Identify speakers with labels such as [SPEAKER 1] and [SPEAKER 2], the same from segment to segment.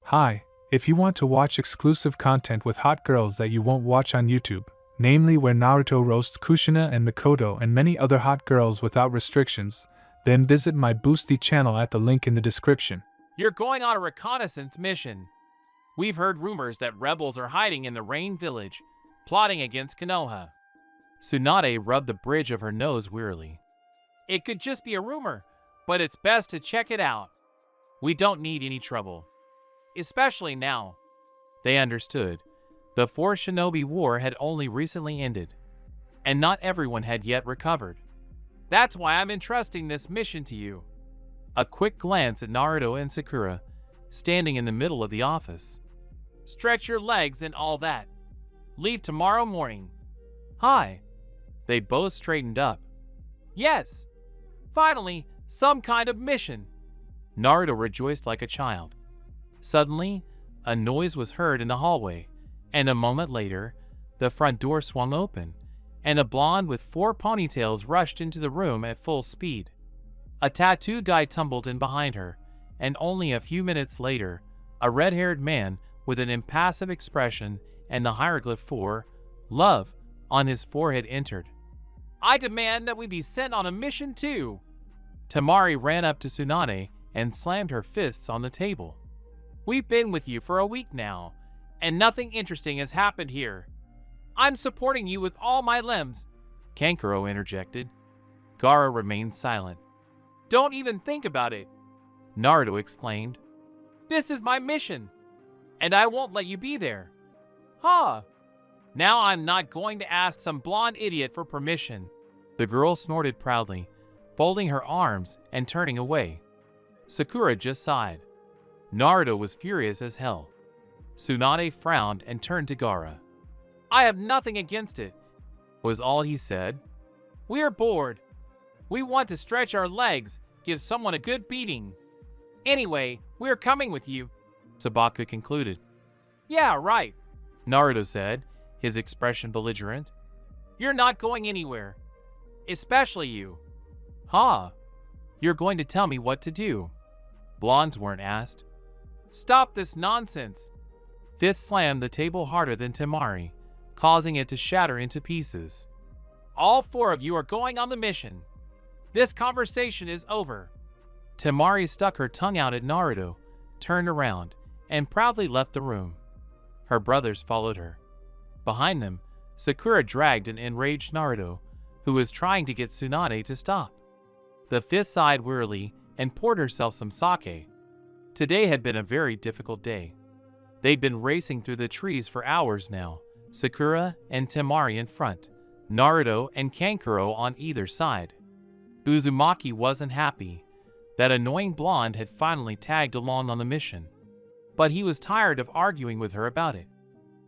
[SPEAKER 1] Hi, if you want to watch exclusive content with hot girls that you won't watch on YouTube, namely where Naruto roasts Kushina and Mikoto and many other hot girls without restrictions, then visit my Boosty channel at the link in the description.
[SPEAKER 2] You're going on a reconnaissance mission. We've heard rumors that rebels are hiding in the Rain Village, plotting against Konoha. Tsunade rubbed the bridge of her nose wearily. It could just be a rumor, but it's best to check it out. We don't need any trouble. Especially now. They understood. The Four Shinobi War had only recently ended, and not everyone had yet recovered. That's why I'm entrusting this mission to you. A quick glance at Naruto and Sakura, standing in the middle of the office. Stretch your legs and all that. Leave tomorrow morning. Hi. They both straightened up. Yes. Finally, some kind of mission. Naruto rejoiced like a child. Suddenly, a noise was heard in the hallway, and a moment later, the front door swung open, and a blonde with 4 ponytails rushed into the room at full speed. A tattooed guy tumbled in behind her, and only a few minutes later, a red-haired man with an impassive expression and the hieroglyph for love on his forehead entered. I demand that we be sent on a mission too. Temari ran up to Tsunade and slammed her fists on the table. We've been with you for a week now, and nothing interesting has happened here. I'm supporting you with all my limbs, Kankuro interjected. Gaara remained silent. Don't even think about it, Naruto exclaimed. This is my mission, and I won't let you be there. Huh. Now I'm not going to ask some blonde idiot for permission. The girl snorted proudly, folding her arms and turning away. Sakura just sighed. Naruto was furious as hell. Tsunade frowned and turned to Gaara. I have nothing against it, was all he said. We're bored. We want to stretch our legs, give someone a good beating. Anyway, we're coming with you, Sabaku concluded. Yeah, right, Naruto said, his expression belligerent. You're not going anywhere. Especially you. Huh? You're going to tell me what to do. Blondes weren't asked. Stop this nonsense. Fifth slammed the table harder than Temari, causing it to shatter into pieces. All 4 of you are going on the mission. This conversation is over. Temari stuck her tongue out at Naruto, turned around, and proudly left the room. Her brothers followed her. Behind them, Sakura dragged an enraged Naruto, who was trying to get Tsunade to stop. The 5th sighed wearily and poured herself some sake. Today had been a very difficult day. They'd been racing through the trees for hours now, Sakura and Temari in front, Naruto and Kankuro on either side. Uzumaki wasn't happy. That annoying blonde had finally tagged along on the mission. But he was tired of arguing with her about it.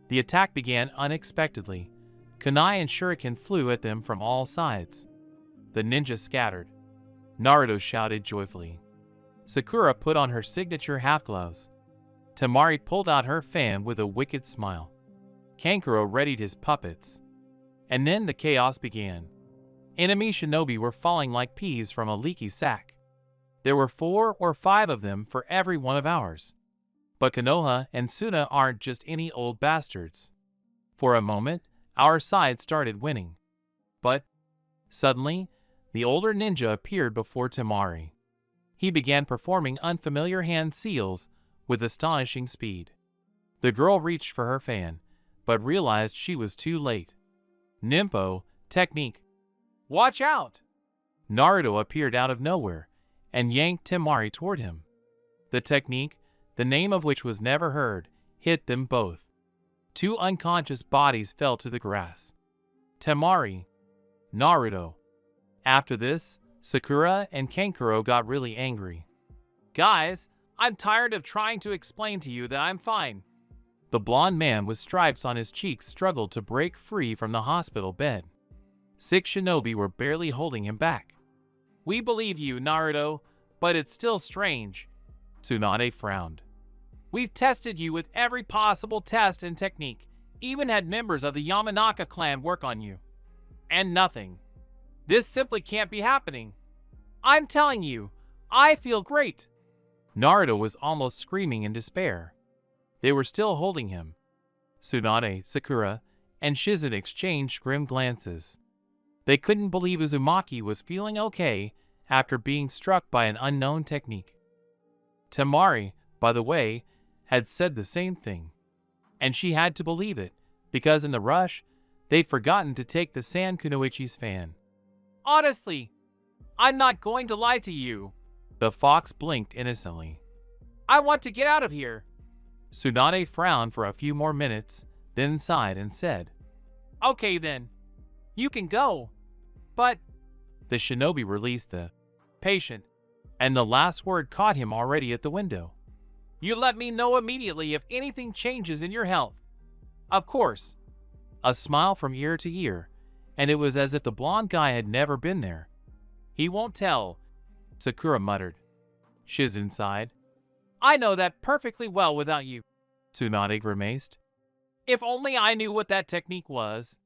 [SPEAKER 2] The attack began unexpectedly. Kunai and Shuriken flew at them from all sides. The ninja scattered. Naruto shouted joyfully. Sakura put on her signature half-gloves. Temari pulled out her fan with a wicked smile. Kankuro readied his puppets. And then the chaos began. Enemy shinobi were falling like peas from a leaky sack. There were 4 or 5 of them for every one of ours. But Konoha and Suna aren't just any old bastards. For a moment, our side started winning. But, suddenly, the older ninja appeared before Temari. He began performing unfamiliar hand seals with astonishing speed. The girl reached for her fan, but realized she was too late. Nimpo, technique. Watch out! Naruto appeared out of nowhere and yanked Temari toward him. The technique, the name of which was never heard, hit them both. 2 unconscious bodies fell to the grass. Temari, Naruto. After this, Sakura and Kankuro got really angry. Guys, I'm tired of trying to explain to you that I'm fine. The blonde man with stripes on his cheeks struggled to break free from the hospital bed. 6 shinobi were barely holding him back. We believe you, Naruto, but it's still strange. Tsunade frowned. We've tested you with every possible test and technique, even had members of the Yamanaka clan work on you. And nothing. This simply can't be happening. I'm telling you, I feel great. Naruto was almost screaming in despair. They were still holding him. Tsunade, Sakura, and Shizen exchanged grim glances. They couldn't believe Uzumaki was feeling okay after being struck by an unknown technique. Temari, by the way, had said the same thing. And she had to believe it, because in the rush, they'd forgotten to take the San Kunoichi's fan. Honestly, I'm not going to lie to you. The fox blinked innocently. I want to get out of here. Tsunade frowned for a few more minutes, then sighed and said, Okay then, you can go. But the shinobi released the patient, and the last word caught him already at the window. You let me know immediately if anything changes in your health. Of course. A smile from ear to ear, and it was as if the blonde guy had never been there. He won't tell, Sakura muttered. Shizen sighed. I know that perfectly well without you, Tsunade grimaced. If only I knew what that technique was.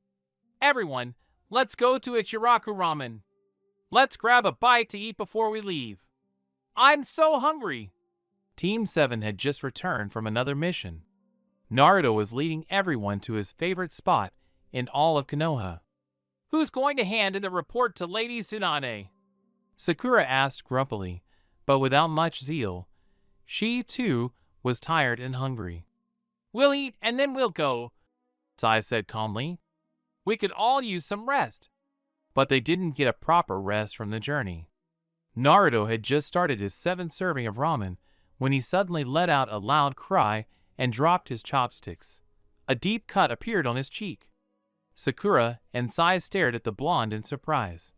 [SPEAKER 2] Everyone, let's go to Ichiraku Ramen. Let's grab a bite to eat before we leave. I'm so hungry. Team 7 had just returned from another mission. Naruto was leading everyone to his favorite spot in all of Konoha. Who's going to hand in the report to Lady Tsunade? Sakura asked grumpily, but without much zeal. She, too, was tired and hungry. We'll eat and then we'll go, Sai said calmly. We could all use some rest. But they didn't get a proper rest from the journey. Naruto had just started his 7th serving of ramen when he suddenly let out a loud cry and dropped his chopsticks. A deep cut appeared on his cheek. Sakura and Sai stared at the blonde in surprise.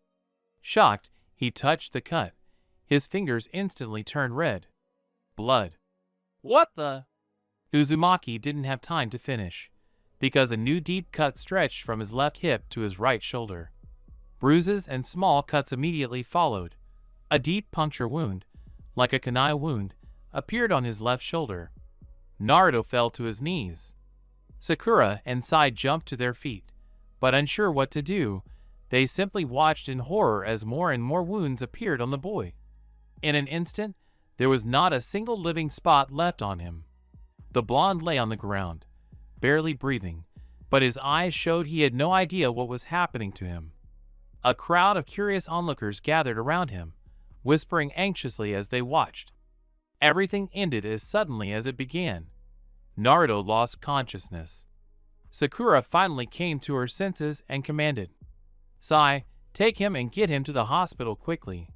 [SPEAKER 2] Shocked, he touched the cut. His fingers instantly turned red. Blood. What the? Uzumaki didn't have time to finish, because a new deep cut stretched from his left hip to his right shoulder. Bruises and small cuts immediately followed. A deep puncture wound, like a kunai wound, appeared on his left shoulder. Naruto fell to his knees. Sakura and Sai jumped to their feet, but unsure what to do, they simply watched in horror as more and more wounds appeared on the boy. In an instant, there was not a single living spot left on him. The blonde lay on the ground, barely breathing, but his eyes showed he had no idea what was happening to him. A crowd of curious onlookers gathered around him, whispering anxiously as they watched. Everything ended as suddenly as it began. Naruto lost consciousness. Sakura finally came to her senses and commanded, Sai, take him and get him to the hospital quickly.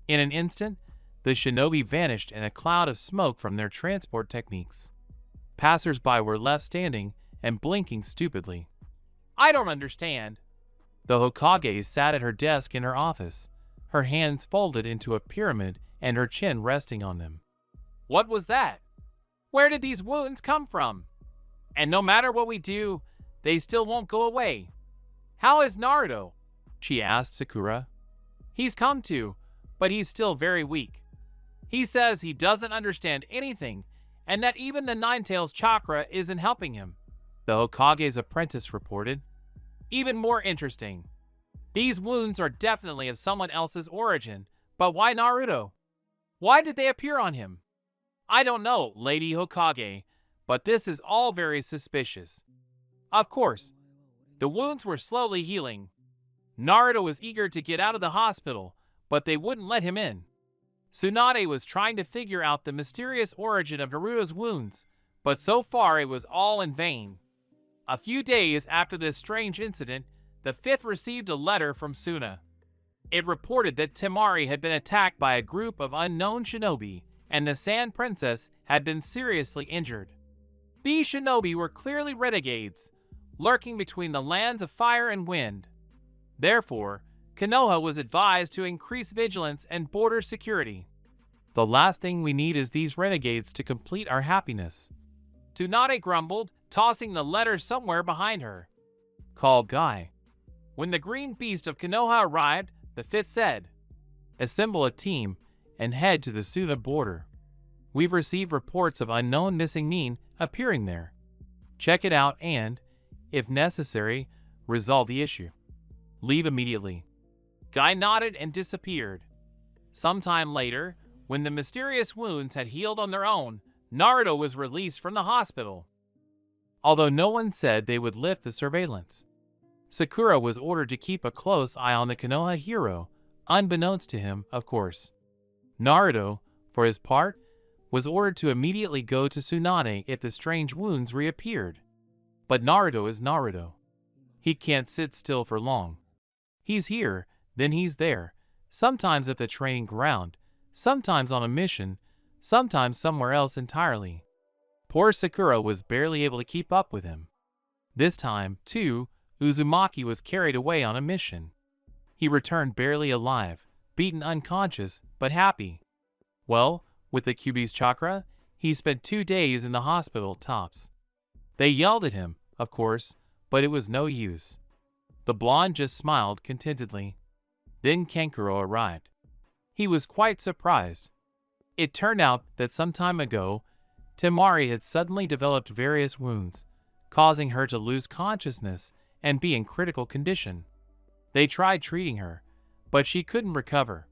[SPEAKER 2] In an instant, the shinobi vanished in a cloud of smoke from their transport techniques. Passers-by were left standing and blinking stupidly. I don't understand. The Hokage sat at her desk in her office, her hands folded into a pyramid and her chin resting on them. What was that? Where did these wounds come from? And no matter what we do, they still won't go away. How is Naruto? She asked Sakura. He's come to, but he's still very weak. He says he doesn't understand anything, and that even the Ninetales chakra isn't helping him, the Hokage's apprentice reported. Even more interesting. These wounds are definitely of someone else's origin, but why Naruto? Why did they appear on him? I don't know, Lady Hokage, but this is all very suspicious. Of course, the wounds were slowly healing. Naruto was eager to get out of the hospital, but they wouldn't let him in. Tsunade was trying to figure out the mysterious origin of Naruto's wounds, but so far it was all in vain. A few days after this strange incident, the 5th received a letter from Suna. It reported that Temari had been attacked by a group of unknown shinobi, and the Sand Princess had been seriously injured. These shinobi were clearly renegades, lurking between the lands of fire and wind. Therefore, Konoha was advised to increase vigilance and border security. The last thing we need is these renegades to complete our happiness. Tsunade grumbled, tossing the letter somewhere behind her. Call Guy. When the green beast of Konoha arrived, the 5th said, Assemble a team and head to the Suna border. We've received reports of unknown missing Nin appearing there. Check it out and, if necessary, resolve the issue. Leave immediately. Guy nodded and disappeared. Sometime later, when the mysterious wounds had healed on their own, Naruto was released from the hospital, although no one said they would lift the surveillance. Sakura was ordered to keep a close eye on the Konoha hero, unbeknownst to him, of course. Naruto, for his part, was ordered to immediately go to Tsunade if the strange wounds reappeared. But Naruto is Naruto. He can't sit still for long. He's here, then he's there, sometimes at the training ground, sometimes on a mission, sometimes somewhere else entirely. Poor Sakura was barely able to keep up with him. This time, too, Uzumaki was carried away on a mission. He returned barely alive, beaten unconscious, but happy. Well, with the Kyuubi's chakra, he spent 2 days in the hospital tops. They yelled at him, of course, but it was no use. The blonde just smiled contentedly. Then Kankuro arrived. He was quite surprised. It turned out that some time ago, Temari had suddenly developed various wounds, causing her to lose consciousness and be in critical condition. They tried treating her, but she couldn't recover.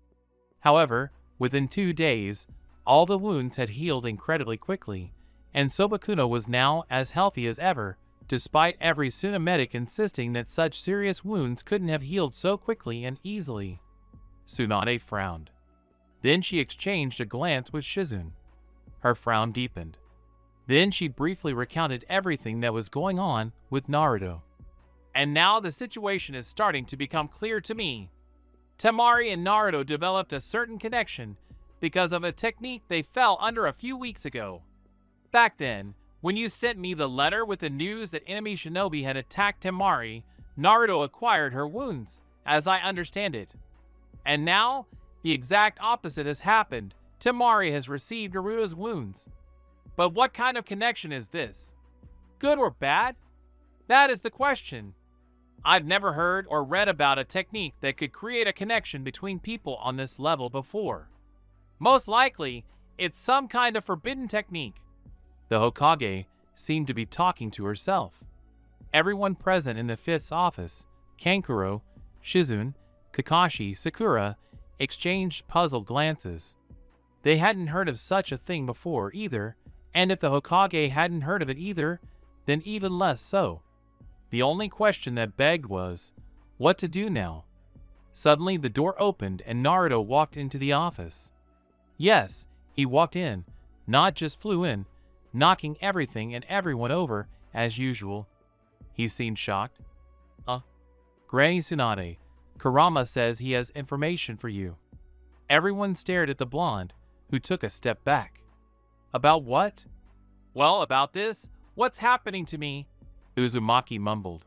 [SPEAKER 2] However, within 2 days, all the wounds had healed incredibly quickly, and Sobakuno was now as healthy as ever, despite every Tsunamedic insisting that such serious wounds couldn't have healed so quickly and easily. Tsunade frowned. Then she exchanged a glance with Shizune. Her frown deepened. Then she briefly recounted everything that was going on with Naruto. And now the situation is starting to become clear to me. Temari and Naruto developed a certain connection because of a technique they fell under a few weeks ago. Back then, when you sent me the letter with the news that enemy shinobi had attacked Temari, Naruto acquired her wounds, as I understand it. And now, the exact opposite has happened. Temari has received Naruto's wounds. But what kind of connection is this? Good or bad? That is the question. I've never heard or read about a technique that could create a connection between people on this level before. Most likely, it's some kind of forbidden technique. The Hokage seemed to be talking to herself. Everyone present in the Fifth's office, Kankuro, Shizune, Kakashi, Sakura, exchanged puzzled glances. They hadn't heard of such a thing before either, and if the Hokage hadn't heard of it either, then even less so. The only question that begged was, what to do now? Suddenly the door opened and Naruto walked into the office. Yes, he walked in, not just flew in, knocking everything and everyone over as usual. He seemed shocked. Granny Tsunade, Kurama says he has information for you. Everyone stared at the blonde, who took a step back. About what? Well, about this. What's happening to me? Uzumaki mumbled.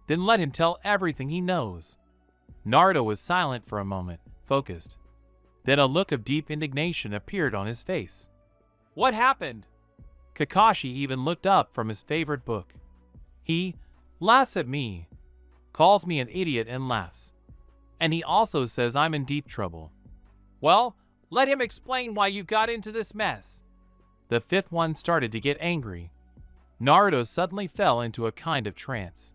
[SPEAKER 2] Then let him tell everything he knows. Naruto was silent for a moment, focused. Then a look of deep indignation appeared on his face. What happened? Kakashi even looked up from his favorite book. He laughs at me, calls me an idiot and laughs. And he also says I'm in deep trouble. Well, let him explain why you got into this mess. The fifth one started to get angry. Naruto suddenly fell into a kind of trance.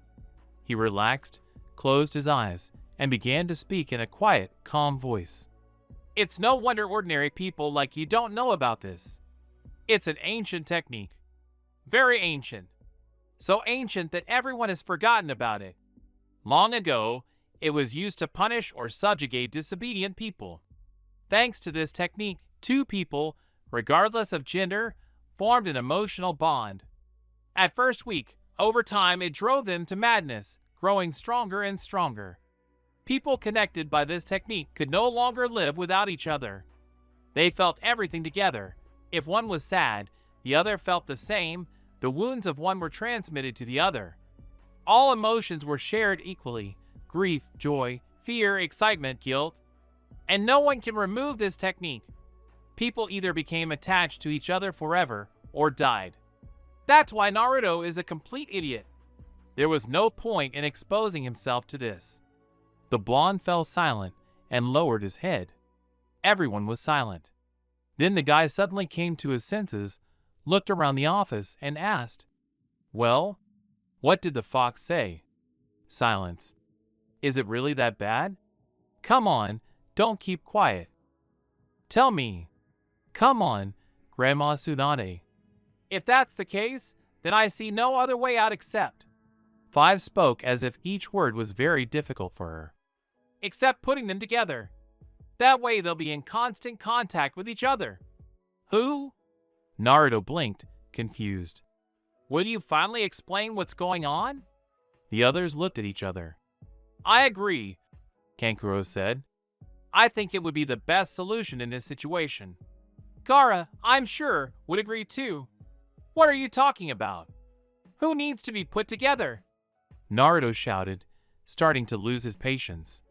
[SPEAKER 2] He relaxed, closed his eyes, and began to speak in a quiet, calm voice. It's no wonder ordinary people like you don't know about this. It's an ancient technique. Very ancient. So ancient that everyone has forgotten about it. Long ago, it was used to punish or subjugate disobedient people. Thanks to this technique, two people, regardless of gender, formed an emotional bond. At first weak, over time it drove them to madness, growing stronger and stronger. People connected by this technique could no longer live without each other. They felt everything together. If one was sad, the other felt the same. The wounds of one were transmitted to the other. All emotions were shared equally: grief, joy, fear, excitement, guilt. And no one can remove this technique. People either became attached to each other forever or died. That's why Naruto is a complete idiot. There was no point in exposing himself to this. The blonde fell silent and lowered his head. Everyone was silent. Then the guy suddenly came to his senses, looked around the office, and asked, "Well, what did the fox say?" Silence. Is it really that bad? Come on, don't keep quiet. Tell me. Come on, Grandma Tsunade. If that's the case, then I see no other way out except. Five spoke as if each word was very difficult for her. Except putting them together. That way they'll be in constant contact with each other. Who? Naruto blinked, confused. Will you finally explain what's going on? The others looked at each other. I agree, Kankuro said. I think it would be the best solution in this situation. Gaara, I'm sure, would agree too. What are you talking about? Who needs to be put together? Naruto shouted, starting to lose his patience.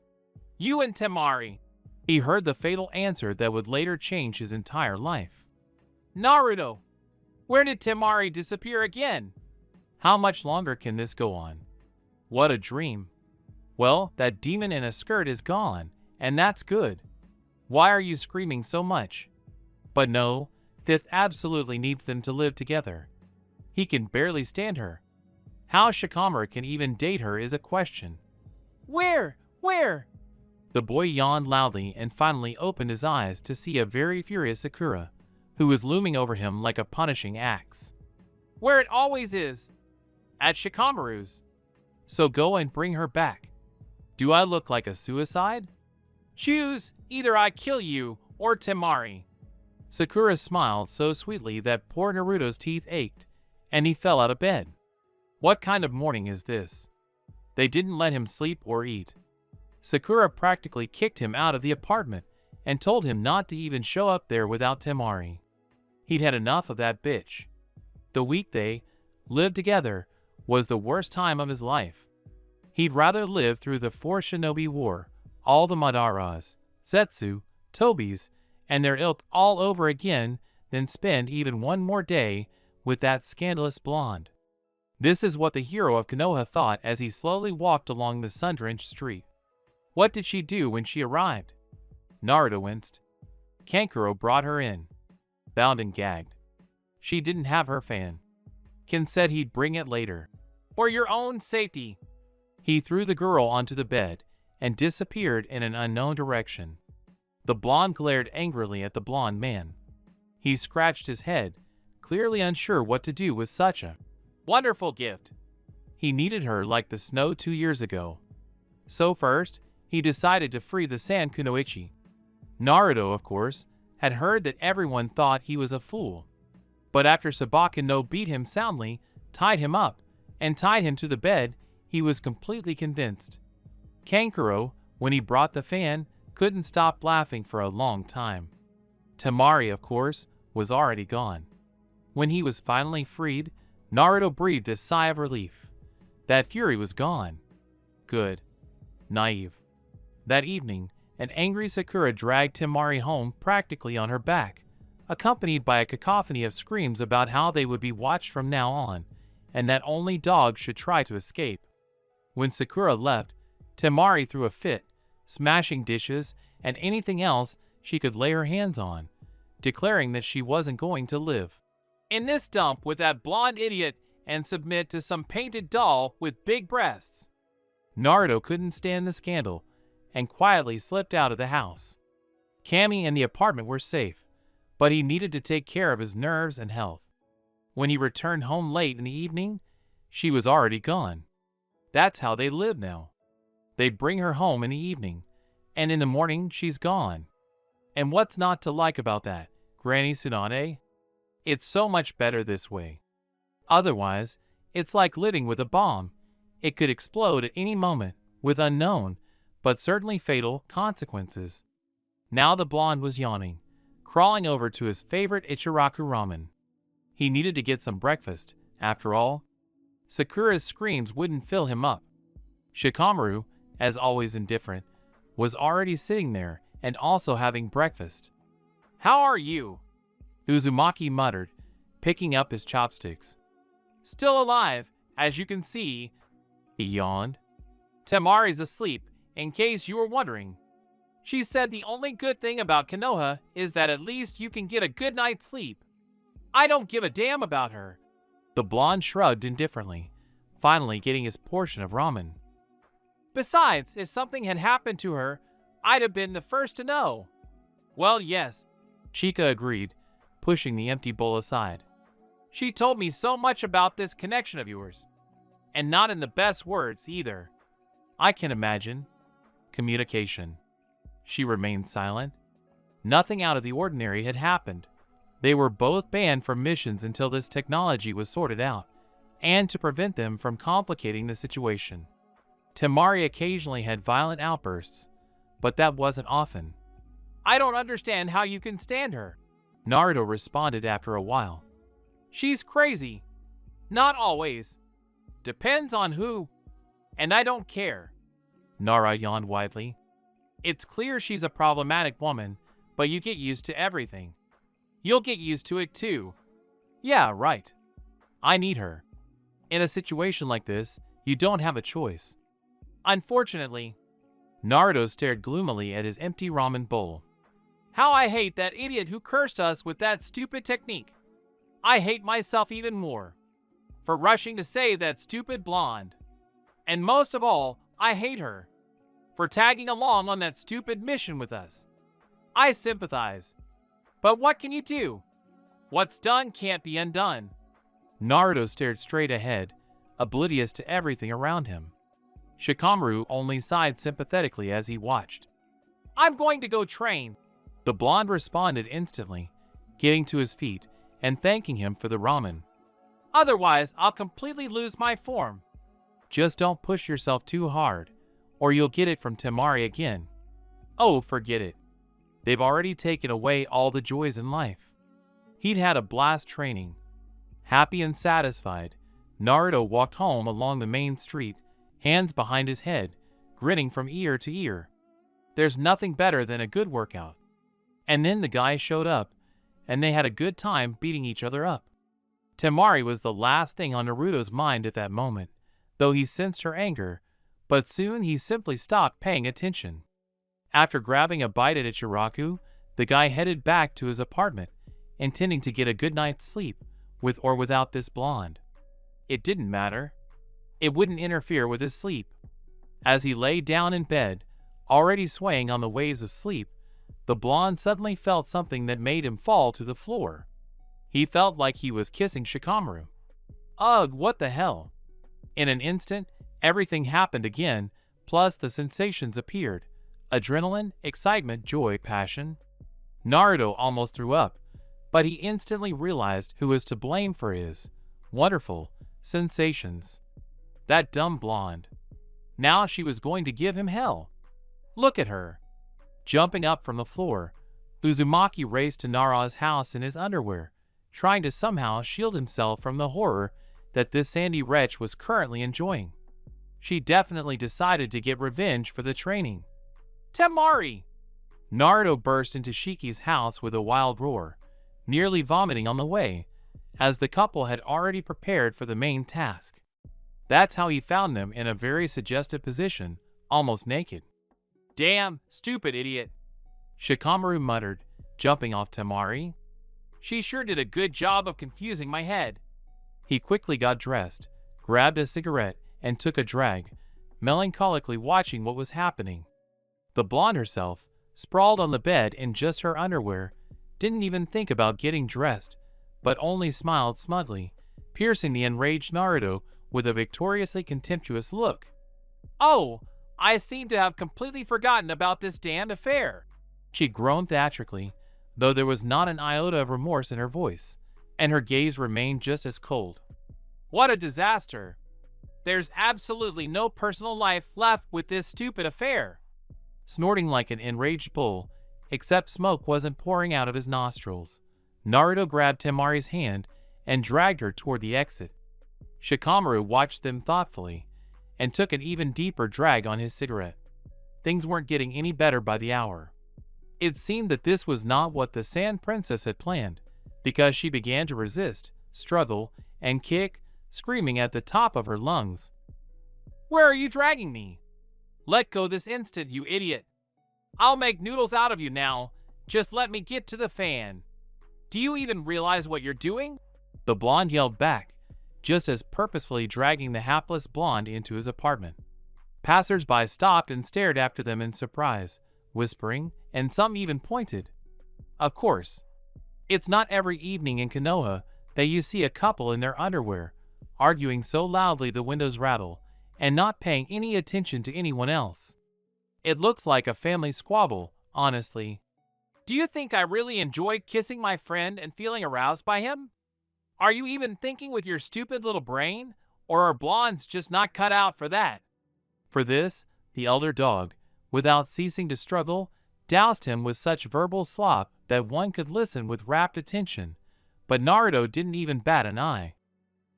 [SPEAKER 2] You and Temari. He heard the fatal answer that would later change his entire life. Naruto! Where did Temari disappear again? How much longer can this go on? What a dream. Well, that demon in a skirt is gone, and that's good. Why are you screaming so much? But no, Fifth absolutely needs them to live together. He can barely stand her. How Shikamaru can even date her is a question. Where? Where? The boy yawned loudly and finally opened his eyes to see a very furious Sakura, who was looming over him like a punishing axe. Where it always is. At Shikamaru's. So go and bring her back. Do I look like a suicide? Choose, either I kill you or Temari. Sakura smiled so sweetly that poor Naruto's teeth ached, and he fell out of bed. What kind of morning is this? They didn't let him sleep or eat. Sakura practically kicked him out of the apartment and told him not to even show up there without Temari. He'd had enough of that bitch. The week they lived together was the worst time of his life. He'd rather live through the 4 Shinobi War, all the Madaras, Zetsu, Tobis, and their ilk all over again than spend even one more day with that scandalous blonde. This is what the hero of Konoha thought as he slowly walked along the sun-drenched street. What did she do when she arrived? Naruto winced. Kankuro brought her in, bound and gagged. She didn't have her fan. Ken said he'd bring it later. For your own safety. He threw the girl onto the bed and disappeared in an unknown direction. The blonde glared angrily at the blonde man. He scratched his head, clearly unsure what to do with such a wonderful gift. He needed her like the snow 2 years ago. So first, he decided to free the Sand Kunoichi. Naruto, of course, had heard that everyone thought he was a fool. But after Sabaka no beat him soundly, tied him up, and tied him to the bed, he was completely convinced. Kankuro, when he brought the fan, couldn't stop laughing for a long time. Temari, of course, was already gone. When he was finally freed, Naruto breathed a sigh of relief. That fury was gone. Good. Naive. That evening, an angry Sakura dragged Temari home practically on her back, accompanied by a cacophony of screams about how they would be watched from now on, and that only dogs should try to escape. When Sakura left, Temari threw a fit, smashing dishes and anything else she could lay her hands on, declaring that she wasn't going to live in this dump with that blonde idiot and submit to some painted doll with big breasts. Naruto couldn't stand the scandal and quietly slipped out of the house. Kami and the apartment were safe, but he needed to take care of his nerves and health. When he returned home late in the evening, she was already gone. That's how they live now. They'd bring her home in the evening, and in the morning she's gone. And what's not to like about that, Granny Tsunade? It's so much better this way. Otherwise, it's like living with a bomb. It could explode at any moment, with unknown, but certainly fatal, consequences. Now the blonde was yawning, crawling over to his favorite Ichiraku ramen. He needed to get some breakfast, after all. Sakura's screams wouldn't fill him up. Shikamaru, as always indifferent, was already sitting there and also having breakfast. How are you? Uzumaki muttered, picking up his chopsticks. Still alive, as you can see, he yawned. Temari's asleep, in case you were wondering. She said the only good thing about Konoha is that at least you can get a good night's sleep. I don't give a damn about her. The blonde shrugged indifferently, finally getting his portion of ramen. Besides, if something had happened to her, I'd have been the first to know. Well, yes, Chika agreed, pushing the empty bowl aside. She told me so much about this connection of yours. And not in the best words either. I can imagine. Communication. She remained silent. Nothing out of the ordinary had happened. They were both banned from missions until this technology was sorted out, and to prevent them from complicating the situation. Temari occasionally had violent outbursts, but that wasn't often. I don't understand how you can stand her, Naruto responded after a while. She's crazy. Not always. Depends on who. And I don't care. Nara yawned widely. It's clear she's a problematic woman, but you get used to everything. You'll get used to it too. Yeah, right. I need her. In a situation like this, you don't have a choice. Unfortunately, Naruto stared gloomily at his empty ramen bowl. How I hate that idiot who cursed us with that stupid technique. I hate myself even more for rushing to save that stupid blonde. And most of all, I hate her for tagging along on that stupid mission with us. I sympathize. But what can you do? What's done can't be undone. Naruto stared straight ahead, oblivious to everything around him. Shikamaru only sighed sympathetically as he watched. I'm going to go train. The blonde responded instantly, getting to his feet and thanking him for the ramen. Otherwise, I'll completely lose my form. Just don't push yourself too hard, or you'll get it from Temari again. Oh, forget it. They've already taken away all the joys in life. He'd had a blast training. Happy and satisfied, Naruto walked home along the main street, hands behind his head, grinning from ear to ear. There's nothing better than a good workout. And then the guy showed up, and they had a good time beating each other up. Temari was the last thing on Naruto's mind at that moment, though he sensed her anger, but soon he simply stopped paying attention. After grabbing a bite at Ichiraku, the guy headed back to his apartment, intending to get a good night's sleep, with or without this blonde. It didn't matter. It wouldn't interfere with his sleep. As he lay down in bed, already swaying on the waves of sleep, the blonde suddenly felt something that made him fall to the floor. He felt like he was kissing Shikamaru. Ugh, what the hell? In an instant, everything happened again, plus the sensations appeared. Adrenaline, excitement, joy, passion. Naruto almost threw up, but he instantly realized who was to blame for his wonderful sensations. That dumb blonde. Now she was going to give him hell. Look at her. Jumping up from the floor, Uzumaki raced to Nara's house in his underwear, trying to somehow shield himself from the horror that this sandy wretch was currently enjoying. She definitely decided to get revenge for the training. Temari! Naruto burst into Shiki's house with a wild roar, nearly vomiting on the way, as the couple had already prepared for the main task. That's how he found them in a very suggestive position, almost naked. Damn, stupid idiot, Shikamaru muttered, jumping off Temari. She sure did a good job of confusing my head. He quickly got dressed, grabbed a cigarette, and took a drag, melancholically watching what was happening. The blonde herself, sprawled on the bed in just her underwear, didn't even think about getting dressed, but only smiled smugly, piercing the enraged Naruto with a victoriously contemptuous look. Oh, I seem to have completely forgotten about this damned affair. She groaned theatrically, though there was not an iota of remorse in her voice, and her gaze remained just as cold. What a disaster! There's absolutely no personal life left with this stupid affair. Snorting like an enraged bull, except smoke wasn't pouring out of his nostrils, Naruto grabbed Temari's hand and dragged her toward the exit. Shikamaru watched them thoughtfully, and took an even deeper drag on his cigarette. Things weren't getting any better by the hour. It seemed that this was not what the Sand Princess had planned, because she began to resist, struggle, and kick, screaming at the top of her lungs. Where are you dragging me? Let go this instant, you idiot. I'll make noodles out of you now. Just let me get to the fan. Do you even realize what you're doing? The blonde yelled back, just as purposefully dragging the hapless blonde into his apartment. Passers-by stopped and stared after them in surprise, whispering, and some even pointed. Of course, it's not every evening in Konoha that you see a couple in their underwear, arguing so loudly the windows rattle, and not paying any attention to anyone else. It looks like a family squabble, honestly. Do you think I really enjoyed kissing my friend and feeling aroused by him? Are you even thinking with your stupid little brain, or are blondes just not cut out for that? For this, the elder dog, without ceasing to struggle, doused him with such verbal slop that one could listen with rapt attention, but Naruto didn't even bat an eye.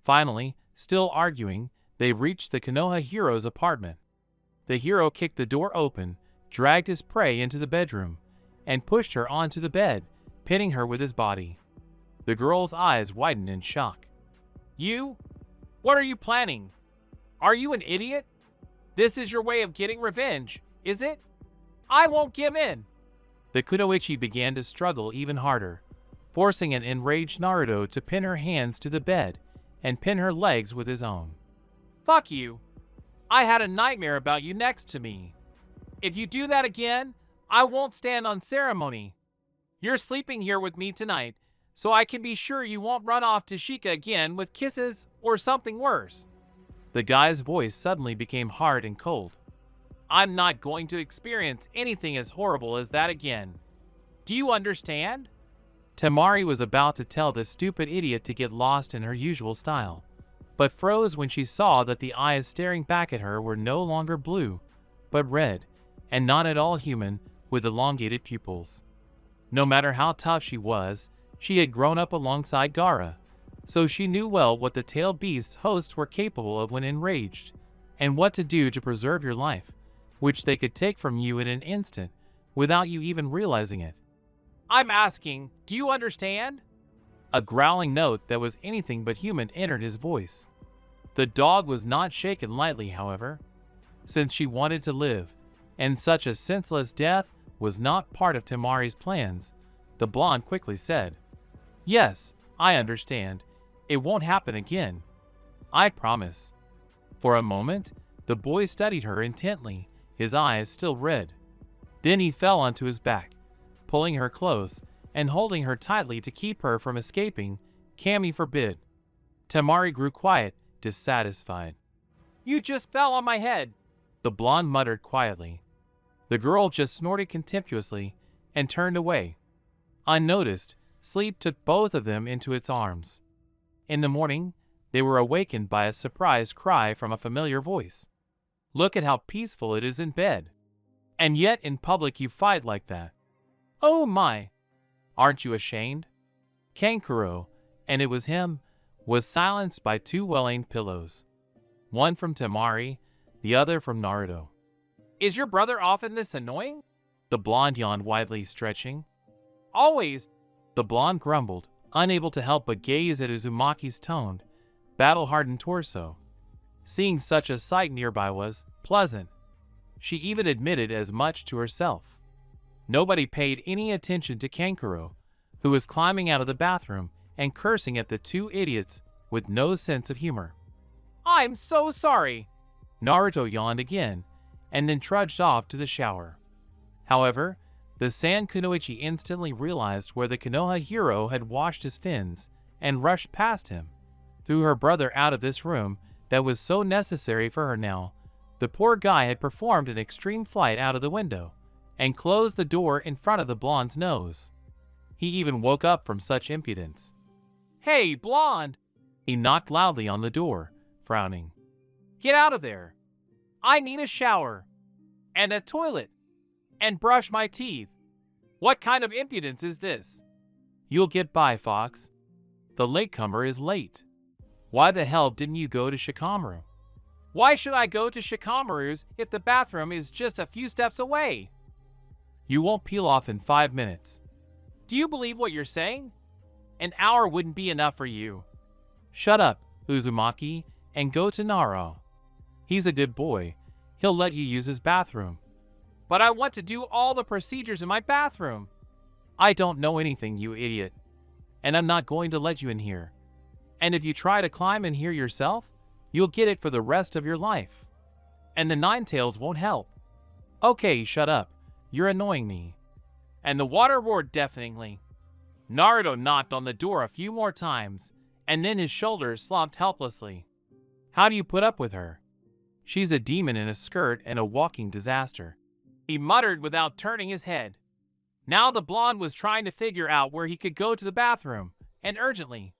[SPEAKER 2] Finally, still arguing, they reached the Konoha hero's apartment. The hero kicked the door open, dragged his prey into the bedroom, and pushed her onto the bed, pinning her with his body. The girl's eyes widened in shock. You? What are you planning? Are you an idiot? This is your way of getting revenge, is it? I won't give in. The kunoichi began to struggle even harder, forcing an enraged Naruto to pin her hands to the bed and pin her legs with his own. Fuck you. I had a nightmare about you next to me. If you do that again, I won't stand on ceremony. You're sleeping here with me tonight, so I can be sure you won't run off to Shika again with kisses or something worse. The guy's voice suddenly became hard and cold. I'm not going to experience anything as horrible as that again. Do you understand? Temari was about to tell the stupid idiot to get lost in her usual style, but froze when she saw that the eyes staring back at her were no longer blue, but red, and not at all human, with elongated pupils. No matter how tough she was, she had grown up alongside Gaara, so she knew well what the tailed beast's hosts were capable of when enraged, and what to do to preserve your life, which they could take from you in an instant, without you even realizing it. I'm asking, do you understand? A growling note that was anything but human entered his voice. The dog was not shaken lightly, however, since she wanted to live, and such a senseless death was not part of Temari's plans. The blonde quickly said, Yes, I understand. It won't happen again. I promise. For a moment, the boy studied her intently, his eyes still red. Then he fell onto his back, pulling her close and holding her tightly to keep her from escaping. Kami forbid. Temari grew quiet, dissatisfied. You just fell on my head, the blonde muttered quietly. The girl just snorted contemptuously and turned away. Unnoticed, sleep took both of them into its arms. In the morning, they were awakened by a surprised cry from a familiar voice. Look at how peaceful it is in bed. And yet in public you fight like that. Oh my! Aren't you ashamed? Kankuro, and it was him, was silenced by two well-aimed pillows. One from Temari, the other from Naruto. Is your brother often this annoying? The blonde yawned widely, stretching. Always, the blonde grumbled, unable to help but gaze at Uzumaki's toned, battle-hardened torso. Seeing such a sight nearby was pleasant. She even admitted as much to herself. Nobody paid any attention to Kankuro, who was climbing out of the bathroom and cursing at the two idiots with no sense of humor. I'm so sorry. Naruto yawned again, and then trudged off to the shower. However, the Sand Kunoichi instantly realized where the Konoha hero had washed his fins, and rushed past him. Threw her brother out of this room that was so necessary for her now. The poor guy had performed an extreme flight out of the window, and closed the door in front of the blonde's nose. He even woke up from such impudence. Hey, blonde! He knocked loudly on the door, frowning. Get out of there! I need a shower, and a toilet, and brush my teeth. What kind of impudence is this? You'll get by, Fox. The latecomer is late. Why the hell didn't you go to Shikamaru? Why should I go to Shikamaru's if the bathroom is just a few steps away? You won't peel off in 5 minutes. Do you believe what you're saying? An hour wouldn't be enough for you. Shut up, Uzumaki, and go to Naro. He's a good boy. He'll let you use his bathroom. But I want to do all the procedures in my bathroom. I don't know anything, you idiot. And I'm not going to let you in here. And if you try to climb in here yourself, you'll get it for the rest of your life. And the Ninetales won't help. Okay, shut up. You're annoying me. And the water roared deafeningly. Naruto knocked on the door a few more times, and then his shoulders slumped helplessly. How do you put up with her? She's a demon in a skirt and a walking disaster, he muttered without turning his head. Now the blonde was trying to figure out where he could go to the bathroom, and urgently.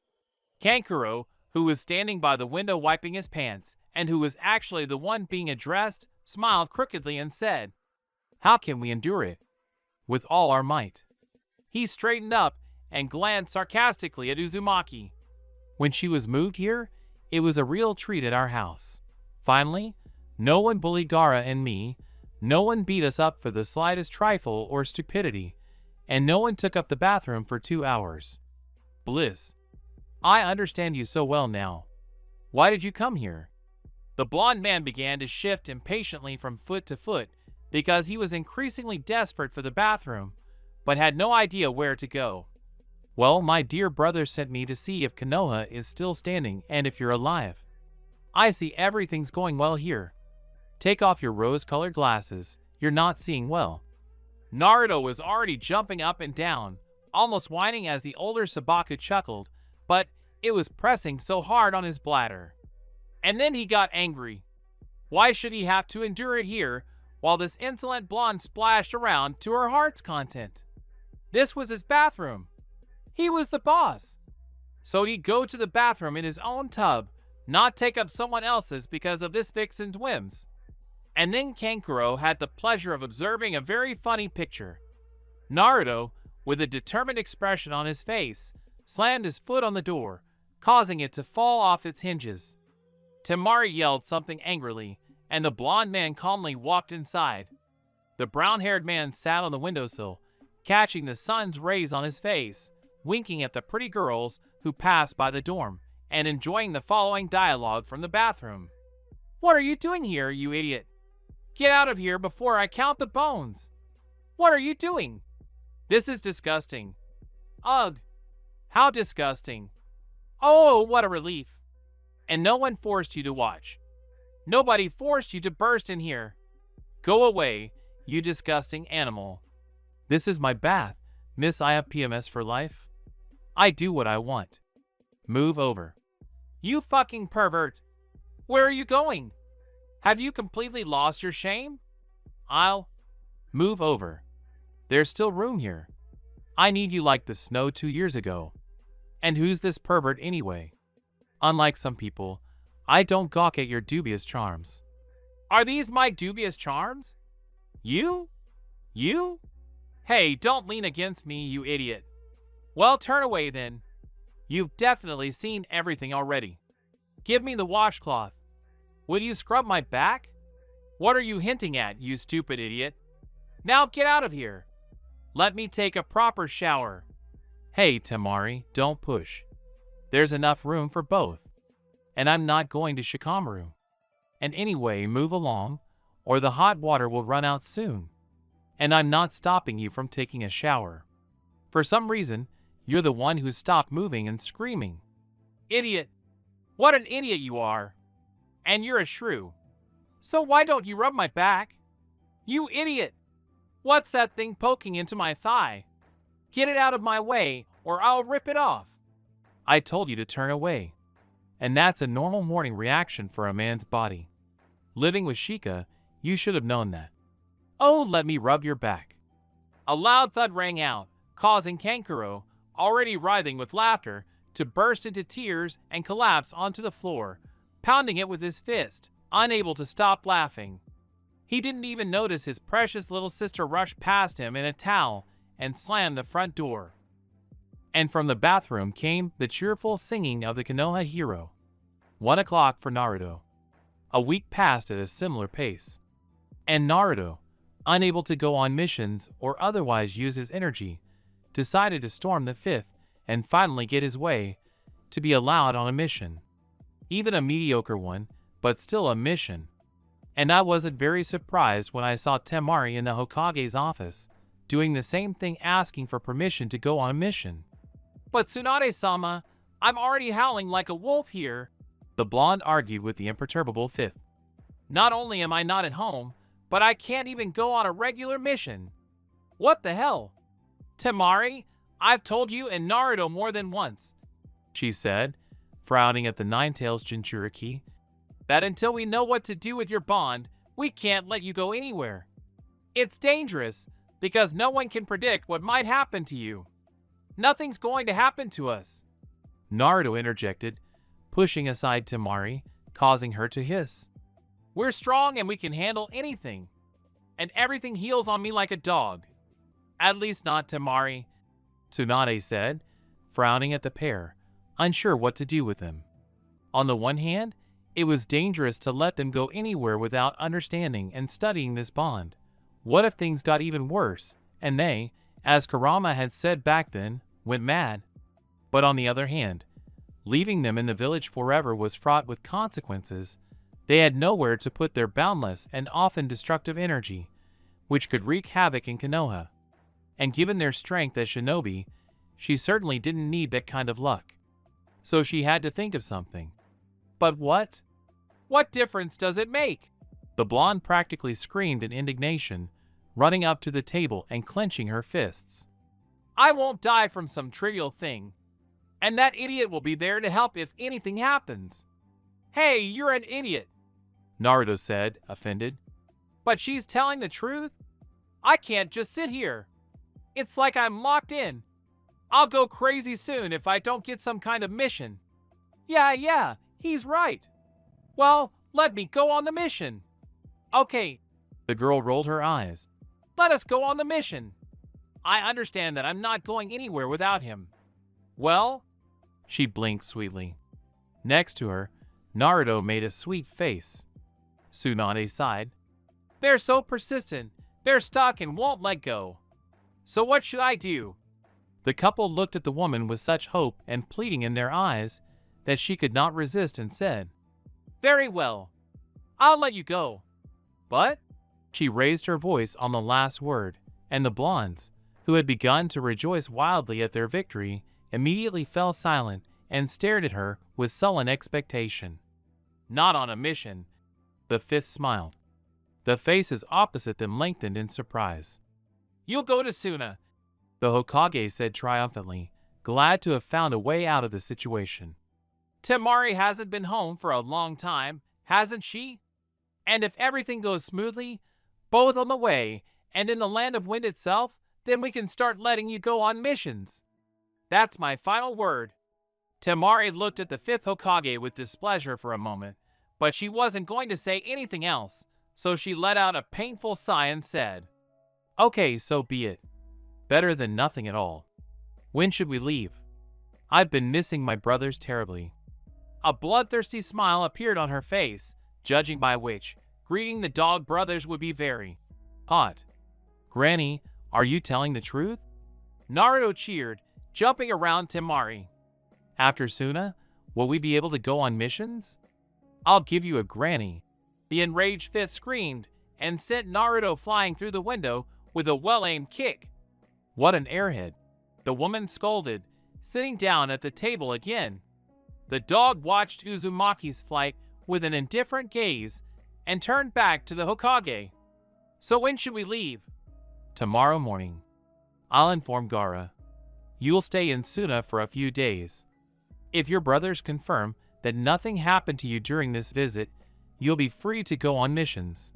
[SPEAKER 2] Kankuro, who was standing by the window wiping his pants, and who was actually the one being addressed, smiled crookedly and said, "How can we endure it?" "With all our might." He straightened up and glanced sarcastically at Uzumaki. "When she was moved here, it was a real treat at our house. Finally, no one bullied Gara and me, no one beat us up for the slightest trifle or stupidity, and no one took up the bathroom for 2 hours. Bliss. I understand you so well now. Why did you come here?" The blonde man began to shift impatiently from foot to foot because he was increasingly desperate for the bathroom, but had no idea where to go. "Well, my dear brother sent me to see if Konoha is still standing and if you're alive. I see everything's going well here. Take off your rose-colored glasses. You're not seeing well." Naruto was already jumping up and down, almost whining as the older Sabaku chuckled, but it was pressing so hard on his bladder. And then he got angry. Why should he have to endure it here while this insolent blonde splashed around to her heart's content? This was his bathroom. He was the boss. So he'd go to the bathroom in his own tub, not take up someone else's because of this vixen's whims. And then Kankuro had the pleasure of observing a very funny picture. Naruto, with a determined expression on his face, slammed his foot on the door, causing it to fall off its hinges. Temari yelled something angrily, and the blonde man calmly walked inside. The brown-haired man sat on the windowsill, catching the sun's rays on his face, winking at the pretty girls who passed by the dorm, and enjoying the following dialogue from the bathroom. "What are you doing here, you idiot? Get out of here before I count the bones. What are you doing? This is disgusting. Ugh, how disgusting. Oh, what a relief. And no one forced you to watch. Nobody forced you to burst in here. Go away, you disgusting animal. This is my bath, miss. I have PMS for life. I do what I want. Move over. You fucking pervert. Where are you going? Have you completely lost your shame? I'll move over. There's still room here. I need you like the snow 2 years ago. And who's this pervert anyway? Unlike some people, I don't gawk at your dubious charms." "Are these my dubious charms? You? You? Hey, don't lean against me, you idiot. Well, turn away then. You've definitely seen everything already. Give me the washcloth. Would you scrub my back? What are you hinting at, you stupid idiot? Now get out of here. Let me take a proper shower." "Hey, Temari, don't push. There's enough room for both. And I'm not going to Shikamaru. And anyway, move along, or the hot water will run out soon. And I'm not stopping you from taking a shower. For some reason, you're the one who stopped moving and screaming." "Idiot. What an idiot you are. And you're a shrew. So why don't you rub my back? You idiot. What's that thing poking into my thigh? Get it out of my way, or I'll rip it off." "I told you to turn away. And that's a normal morning reaction for a man's body. Living with Shika, you should have known that. Oh, let me rub your back." A loud thud rang out, causing Kankuro, already writhing with laughter, to burst into tears and collapse onto the floor, pounding it with his fist, unable to stop laughing. He didn't even notice his precious little sister rush past him in a towel and slam the front door. And from the bathroom came the cheerful singing of the Konoha hero. 1 o'clock for Naruto. A week passed at a similar pace. And Naruto, unable to go on missions or otherwise use his energy, decided to storm the 5th and finally get his way to be allowed on a mission. Even a mediocre one, but still a mission. And I wasn't very surprised when I saw Temari in the Hokage's office, doing the same thing, asking for permission to go on a mission. "But Tsunade-sama, I'm already howling like a wolf here," the blonde argued with the imperturbable 5th. "Not only am I not at home, but I can't even go on a regular mission. What the hell? Temari, I've told you and Naruto more than once," she said, frowning at the Ninetales Jinchuriki, "that until we know what to do with your bond, we can't let you go anywhere. It's dangerous, because no one can predict what might happen to you. Nothing's going to happen to us," Naruto interjected, pushing aside Temari, causing her to hiss. "We're strong and we can handle anything. And everything heals on me like a dog." "At least not Temari," Tsunade said, frowning at the pair, unsure what to do with them. On the one hand, it was dangerous to let them go anywhere without understanding and studying this bond. What if things got even worse, and they, as Kurama had said back then, went mad? But on the other hand, leaving them in the village forever was fraught with consequences. They had nowhere to put their boundless and often destructive energy, which could wreak havoc in Konoha. And given their strength as shinobi, she certainly didn't need that kind of luck. So she had to think of something. But what? "What difference does it make?" The blonde practically screamed in indignation, running up to the table and clenching her fists. "I won't die from some trivial thing. And that idiot will be there to help if anything happens." "Hey, you're an idiot," Naruto said, offended. "But she's telling the truth. I can't just sit here. It's like I'm locked in. I'll go crazy soon if I don't get some kind of mission." Yeah, he's right. "Well, let me go on the mission." "Okay." The girl rolled her eyes. "Let us go on the mission. I understand that I'm not going anywhere without him." "Well?" She blinked sweetly. Next to her, Naruto made a sweet face. Tsunade sighed. "They're so persistent. They're stuck and won't let go. So what should I do?" The couple looked at the woman with such hope and pleading in their eyes that she could not resist and said, "Very well. I'll let you go. But—" She raised her voice on the last word, and the blondes, who had begun to rejoice wildly at their victory, immediately fell silent and stared at her with sullen expectation. "Not on a mission." The fifth smiled. The faces opposite them lengthened in surprise. "You'll go to Suna," the Hokage said triumphantly, glad to have found a way out of the situation. "Temari hasn't been home for a long time, hasn't she? And if everything goes smoothly, both on the way and in the land of wind itself, then we can start letting you go on missions. That's my final word." Temari looked at the fifth Hokage with displeasure for a moment, but she wasn't going to say anything else, so she let out a painful sigh and said, "Okay, so be it. Better than nothing at all. When should we leave? I've been missing my brothers terribly." A bloodthirsty smile appeared on her face, judging by which, greeting the dog brothers would be very hot. "Granny, are you telling the truth?" Naruto cheered, jumping around Temari. "After Suna, will we be able to go on missions?" "I'll give you a granny," the enraged fifth screamed, and sent Naruto flying through the window with a well-aimed kick. "What an airhead," the woman scolded, sitting down at the table again. The dog watched Uzumaki's flight with an indifferent gaze and turned back to the Hokage. "So when should we leave?" "Tomorrow morning. I'll inform Gaara. You'll stay in Suna for a few days. If your brothers confirm that nothing happened to you during this visit, you'll be free to go on missions."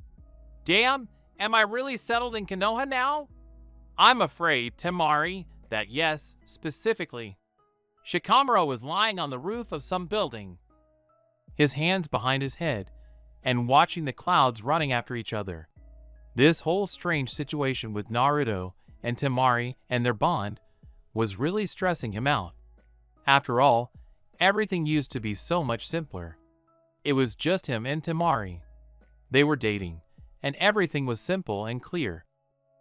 [SPEAKER 2] "Damn, am I really settled in Konoha now?" "I'm afraid, Temari, that yes, specifically." Shikamaru was lying on the roof of some building, his hands behind his head, and watching the clouds running after each other. This whole strange situation with Naruto and Temari and their bond was really stressing him out. After all, everything used to be so much simpler. It was just him and Temari. They were dating, and everything was simple and clear.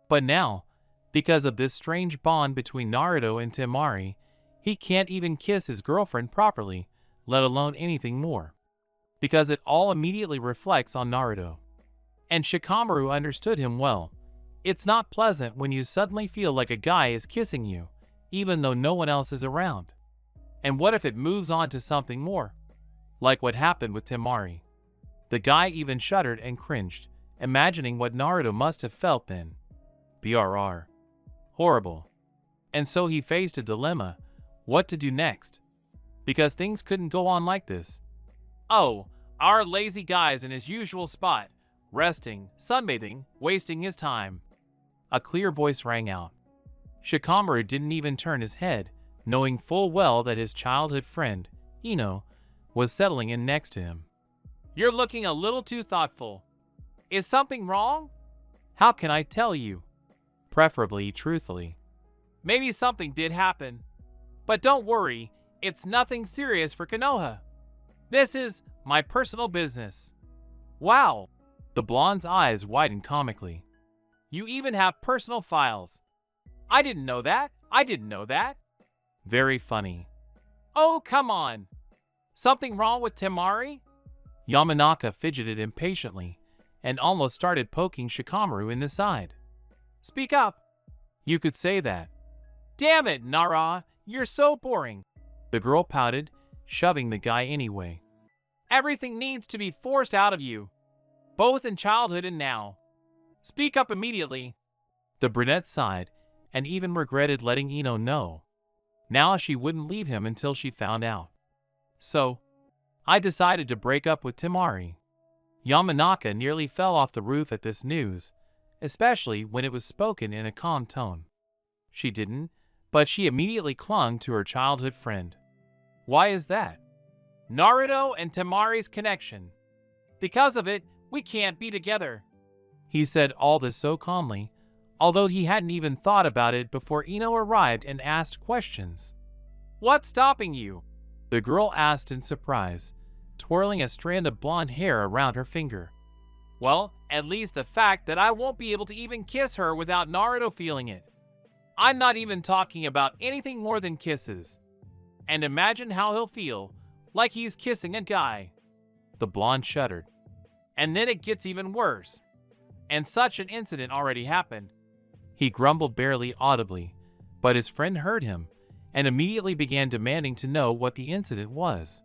[SPEAKER 2] But now, because of this strange bond between Naruto and Temari, he can't even kiss his girlfriend properly, let alone anything more. Because it all immediately reflects on Naruto. And Shikamaru understood him well. It's not pleasant when you suddenly feel like a guy is kissing you, even though no one else is around. And what if it moves on to something more? Like what happened with Temari. The guy even shuddered and cringed, imagining what Naruto must have felt then. BRR. Horrible. And so he faced a dilemma, what to do next. because things couldn't go on like this. Oh, our lazy guy's in his usual spot, resting, sunbathing, wasting his time. A clear voice rang out. Shikamaru didn't even turn his head, knowing full well that his childhood friend, Ino, was settling in next to him. You're looking a little too thoughtful. Is something wrong? How can I tell you? Preferably truthfully. Maybe something did happen. But don't worry, it's nothing serious for Konoha. This is my personal business. Wow! The blonde's eyes widened comically. You even have personal files. I didn't know that. I didn't know that. Very funny. Oh, come on. Something wrong with Temari? Yamanaka fidgeted impatiently and almost started poking Shikamaru in the side. Speak up. You could say that. Damn it, Nara, you're so boring. The girl pouted, shoving the guy anyway. Everything needs to be forced out of you, both in childhood and now. Speak up immediately. The brunette sighed and even regretted letting Ino know. Now she wouldn't leave him until she found out. So, I decided to break up with Temari. Yamanaka nearly fell off the roof at this news, especially when it was spoken in a calm tone. She didn't, but she immediately clung to her childhood friend. Why is that? Naruto and Temari's connection. Because of it, we can't be together. He said all this so calmly, although he hadn't even thought about it before Ino arrived and asked questions. What's stopping you? The girl asked in surprise, twirling a strand of blonde hair around her finger. Well, at least the fact that I won't be able to even kiss her without Naruto feeling it. I'm not even talking about anything more than kisses. And imagine how he'll feel, like he's kissing a guy. The blonde shuddered. And then it gets even worse. And such an incident already happened. He grumbled barely audibly, but his friend heard him and immediately began demanding to know what the incident was.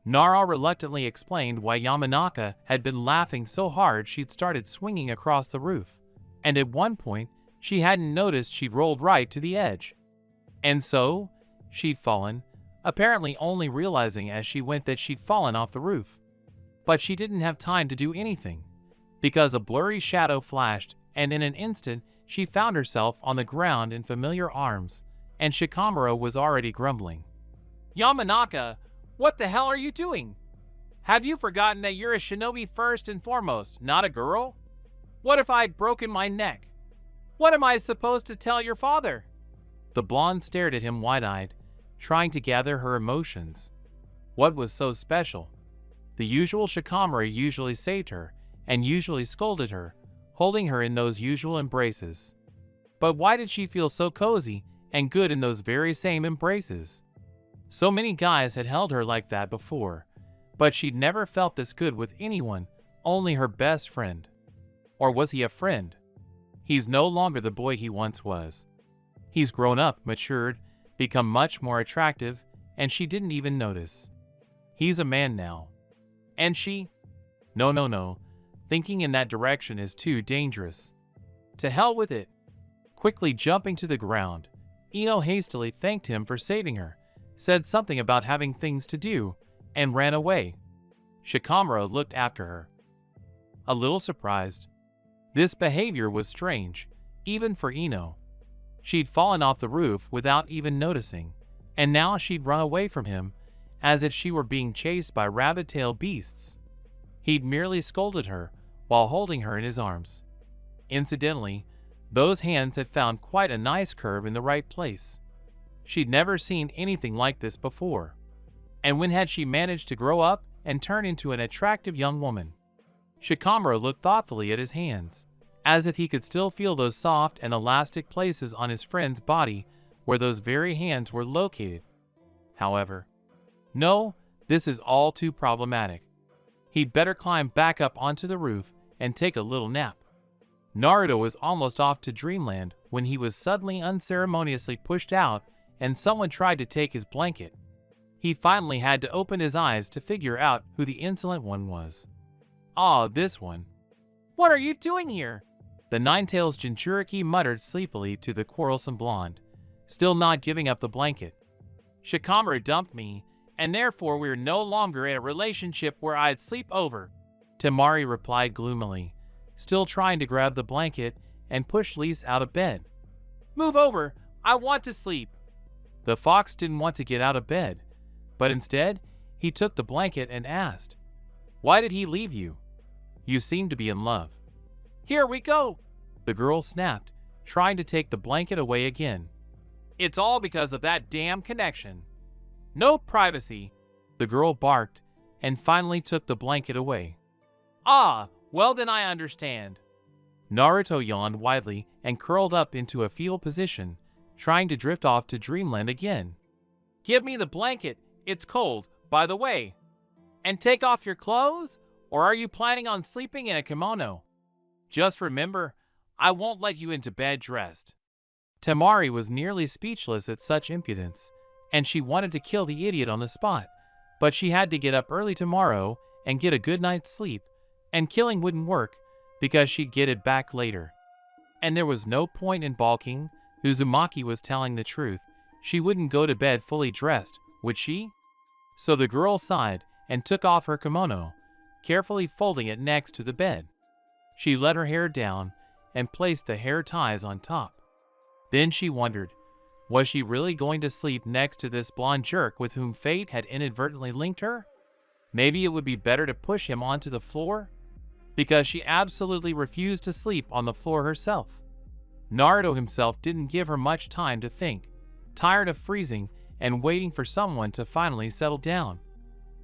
[SPEAKER 2] Nara reluctantly explained why Yamanaka had been laughing so hard she'd started swinging across the roof, and at one point she hadn't noticed she'd rolled right to the edge. And so, she'd fallen, apparently only realizing as she went that she'd fallen off the roof. But she didn't have time to do anything, because a blurry shadow flashed, and in an instant she found herself on the ground in familiar arms, and Shikamaru was already grumbling. Yamanaka, what the hell are you doing? Have you forgotten that you're a shinobi first and foremost, not a girl? What if I'd broken my neck? What am I supposed to tell your father? The blonde stared at him wide-eyed, trying to gather her emotions. What was so special? The usual Shikamaru usually saved her, and usually scolded her, holding her in those usual embraces. But why did she feel so cozy and good in those very same embraces? So many guys had held her like that before, but she'd never felt this good with anyone, only her best friend. Or was he a friend? He's no longer the boy he once was. He's grown up, matured, become much more attractive, and she didn't even notice. He's a man now. And she? No. Thinking in that direction is too dangerous. To hell with it. Quickly jumping to the ground, Ino hastily thanked him for saving her, said something about having things to do, and ran away. Shikamaru looked after her, a little surprised. This behavior was strange, even for Ino. She'd fallen off the roof without even noticing, and now she'd run away from him, as if she were being chased by rabbit-tailed beasts. He'd merely scolded her while holding her in his arms. Incidentally, those hands had found quite a nice curve in the right place. She'd never seen anything like this before. And when had she managed to grow up and turn into an attractive young woman? Shikamaru looked thoughtfully at his hands, as if he could still feel those soft and elastic places on his friend's body where those very hands were located. However, no, this is all too problematic. He'd better climb back up onto the roof and take a little nap. Naruto was almost off to dreamland when he was suddenly unceremoniously pushed out and someone tried to take his blanket. He finally had to open his eyes to figure out who the insolent one was. Ah, this one. What are you doing here? The Nine-Tails Jinchuriki muttered sleepily to the quarrelsome blonde, still not giving up the blanket. Shikamaru dumped me, and therefore we're no longer in a relationship where I'd sleep over. Temari replied gloomily, still trying to grab the blanket and push Lise out of bed. Move over, I want to sleep. The fox didn't want to get out of bed, but instead, he took the blanket and asked, Why did he leave you? You seem to be in love. Here we go, the girl snapped, trying to take the blanket away again. It's all because of that damn connection. No privacy, the girl barked, and finally took the blanket away. Ah, well then I understand. Naruto yawned widely and curled up into a fetal position, trying to drift off to dreamland again. Give me the blanket, it's cold, by the way. And take off your clothes, or are you planning on sleeping in a kimono? Just remember, I won't let you into bed dressed. Temari was nearly speechless at such impudence, and she wanted to kill the idiot on the spot, but she had to get up early tomorrow and get a good night's sleep, and killing wouldn't work because she'd get it back later. And there was no point in balking. Uzumaki was telling the truth. She wouldn't go to bed fully dressed, would she? So the girl sighed and took off her kimono, carefully folding it next to the bed. She let her hair down and placed the hair ties on top. Then she wondered, was she really going to sleep next to this blonde jerk with whom fate had inadvertently linked her? Maybe it would be better to push him onto the floor? Because she absolutely refused to sleep on the floor herself. Naruto himself didn't give her much time to think, tired of freezing and waiting for someone to finally settle down.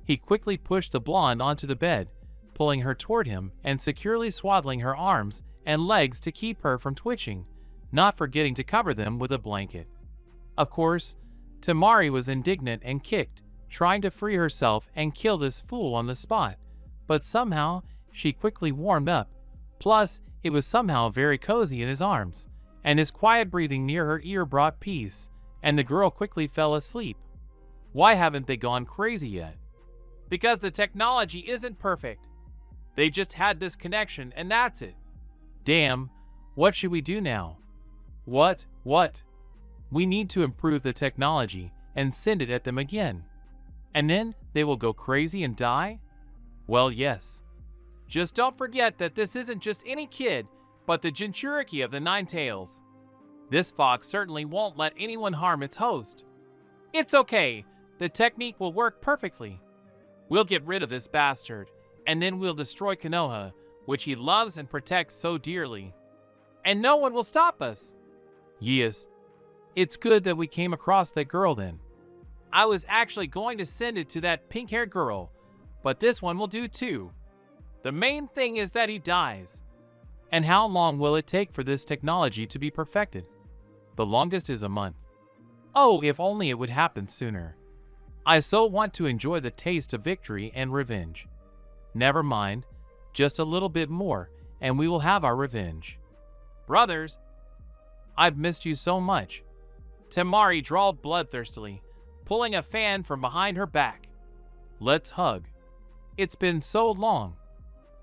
[SPEAKER 2] He quickly pushed the blonde onto the bed, pulling her toward him and securely swaddling her arms and legs to keep her from twitching, not forgetting to cover them with a blanket. Of course, Temari was indignant and kicked, trying to free herself and kill this fool on the spot, but somehow she quickly warmed up. Plus, it was somehow very cozy in his arms, and his quiet breathing near her ear brought peace, and the girl quickly fell asleep. Why haven't they gone crazy yet? Because the technology isn't perfect. They just had this connection and that's it. Damn, what should we do now? What? We need to improve the technology and send it at them again. And then they will go crazy and die? Well, yes. Just don't forget that this isn't just any kid, but the Jinchuriki of the Nine Tails. This fox certainly won't let anyone harm its host. It's okay, the technique will work perfectly. We'll get rid of this bastard, and then we'll destroy Konoha, which he loves and protects so dearly. And no one will stop us. Yes. It's good that we came across that girl then. I was actually going to send it to that pink-haired girl, but this one will do too. The main thing is that he dies. And how long will it take for this technology to be perfected? The longest is a month. Oh, if only it would happen sooner. I so want to enjoy the taste of victory and revenge. Never mind, just a little bit more, and we will have our revenge. Brothers, I've missed you so much. Temari drawled bloodthirstily, pulling a fan from behind her back. Let's hug. It's been so long.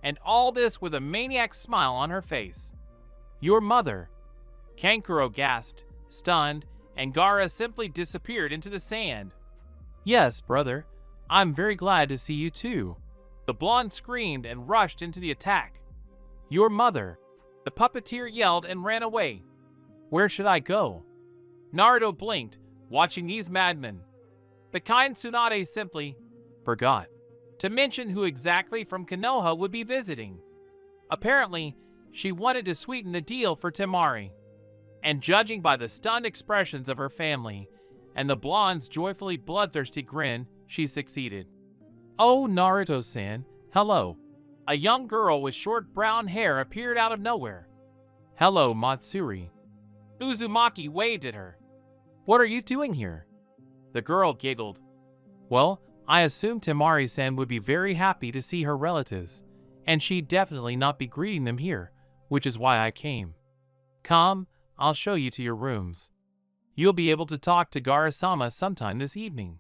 [SPEAKER 2] And all this with a maniac smile on her face. Your mother. Kankuro gasped, stunned, and Gaara simply disappeared into the sand. Yes, brother. I'm very glad to see you too. The blonde screamed and rushed into the attack. Your mother. The puppeteer yelled and ran away. Where should I go? Naruto blinked, watching these madmen. The kind Tsunade simply forgot to mention who exactly from Konoha would be visiting. Apparently, she wanted to sweeten the deal for Temari. And judging by the stunned expressions of her family and the blonde's joyfully bloodthirsty grin, she succeeded. Oh, Naruto-san, hello. A young girl with short brown hair appeared out of nowhere. Hello, Matsuri. Uzumaki waved at her. What are you doing here? The girl giggled. Well, I assumed Temari-san would be very happy to see her relatives, and she'd definitely not be greeting them here, which is why I came. Come, I'll show you to your rooms. You'll be able to talk to Gaara-sama sometime this evening.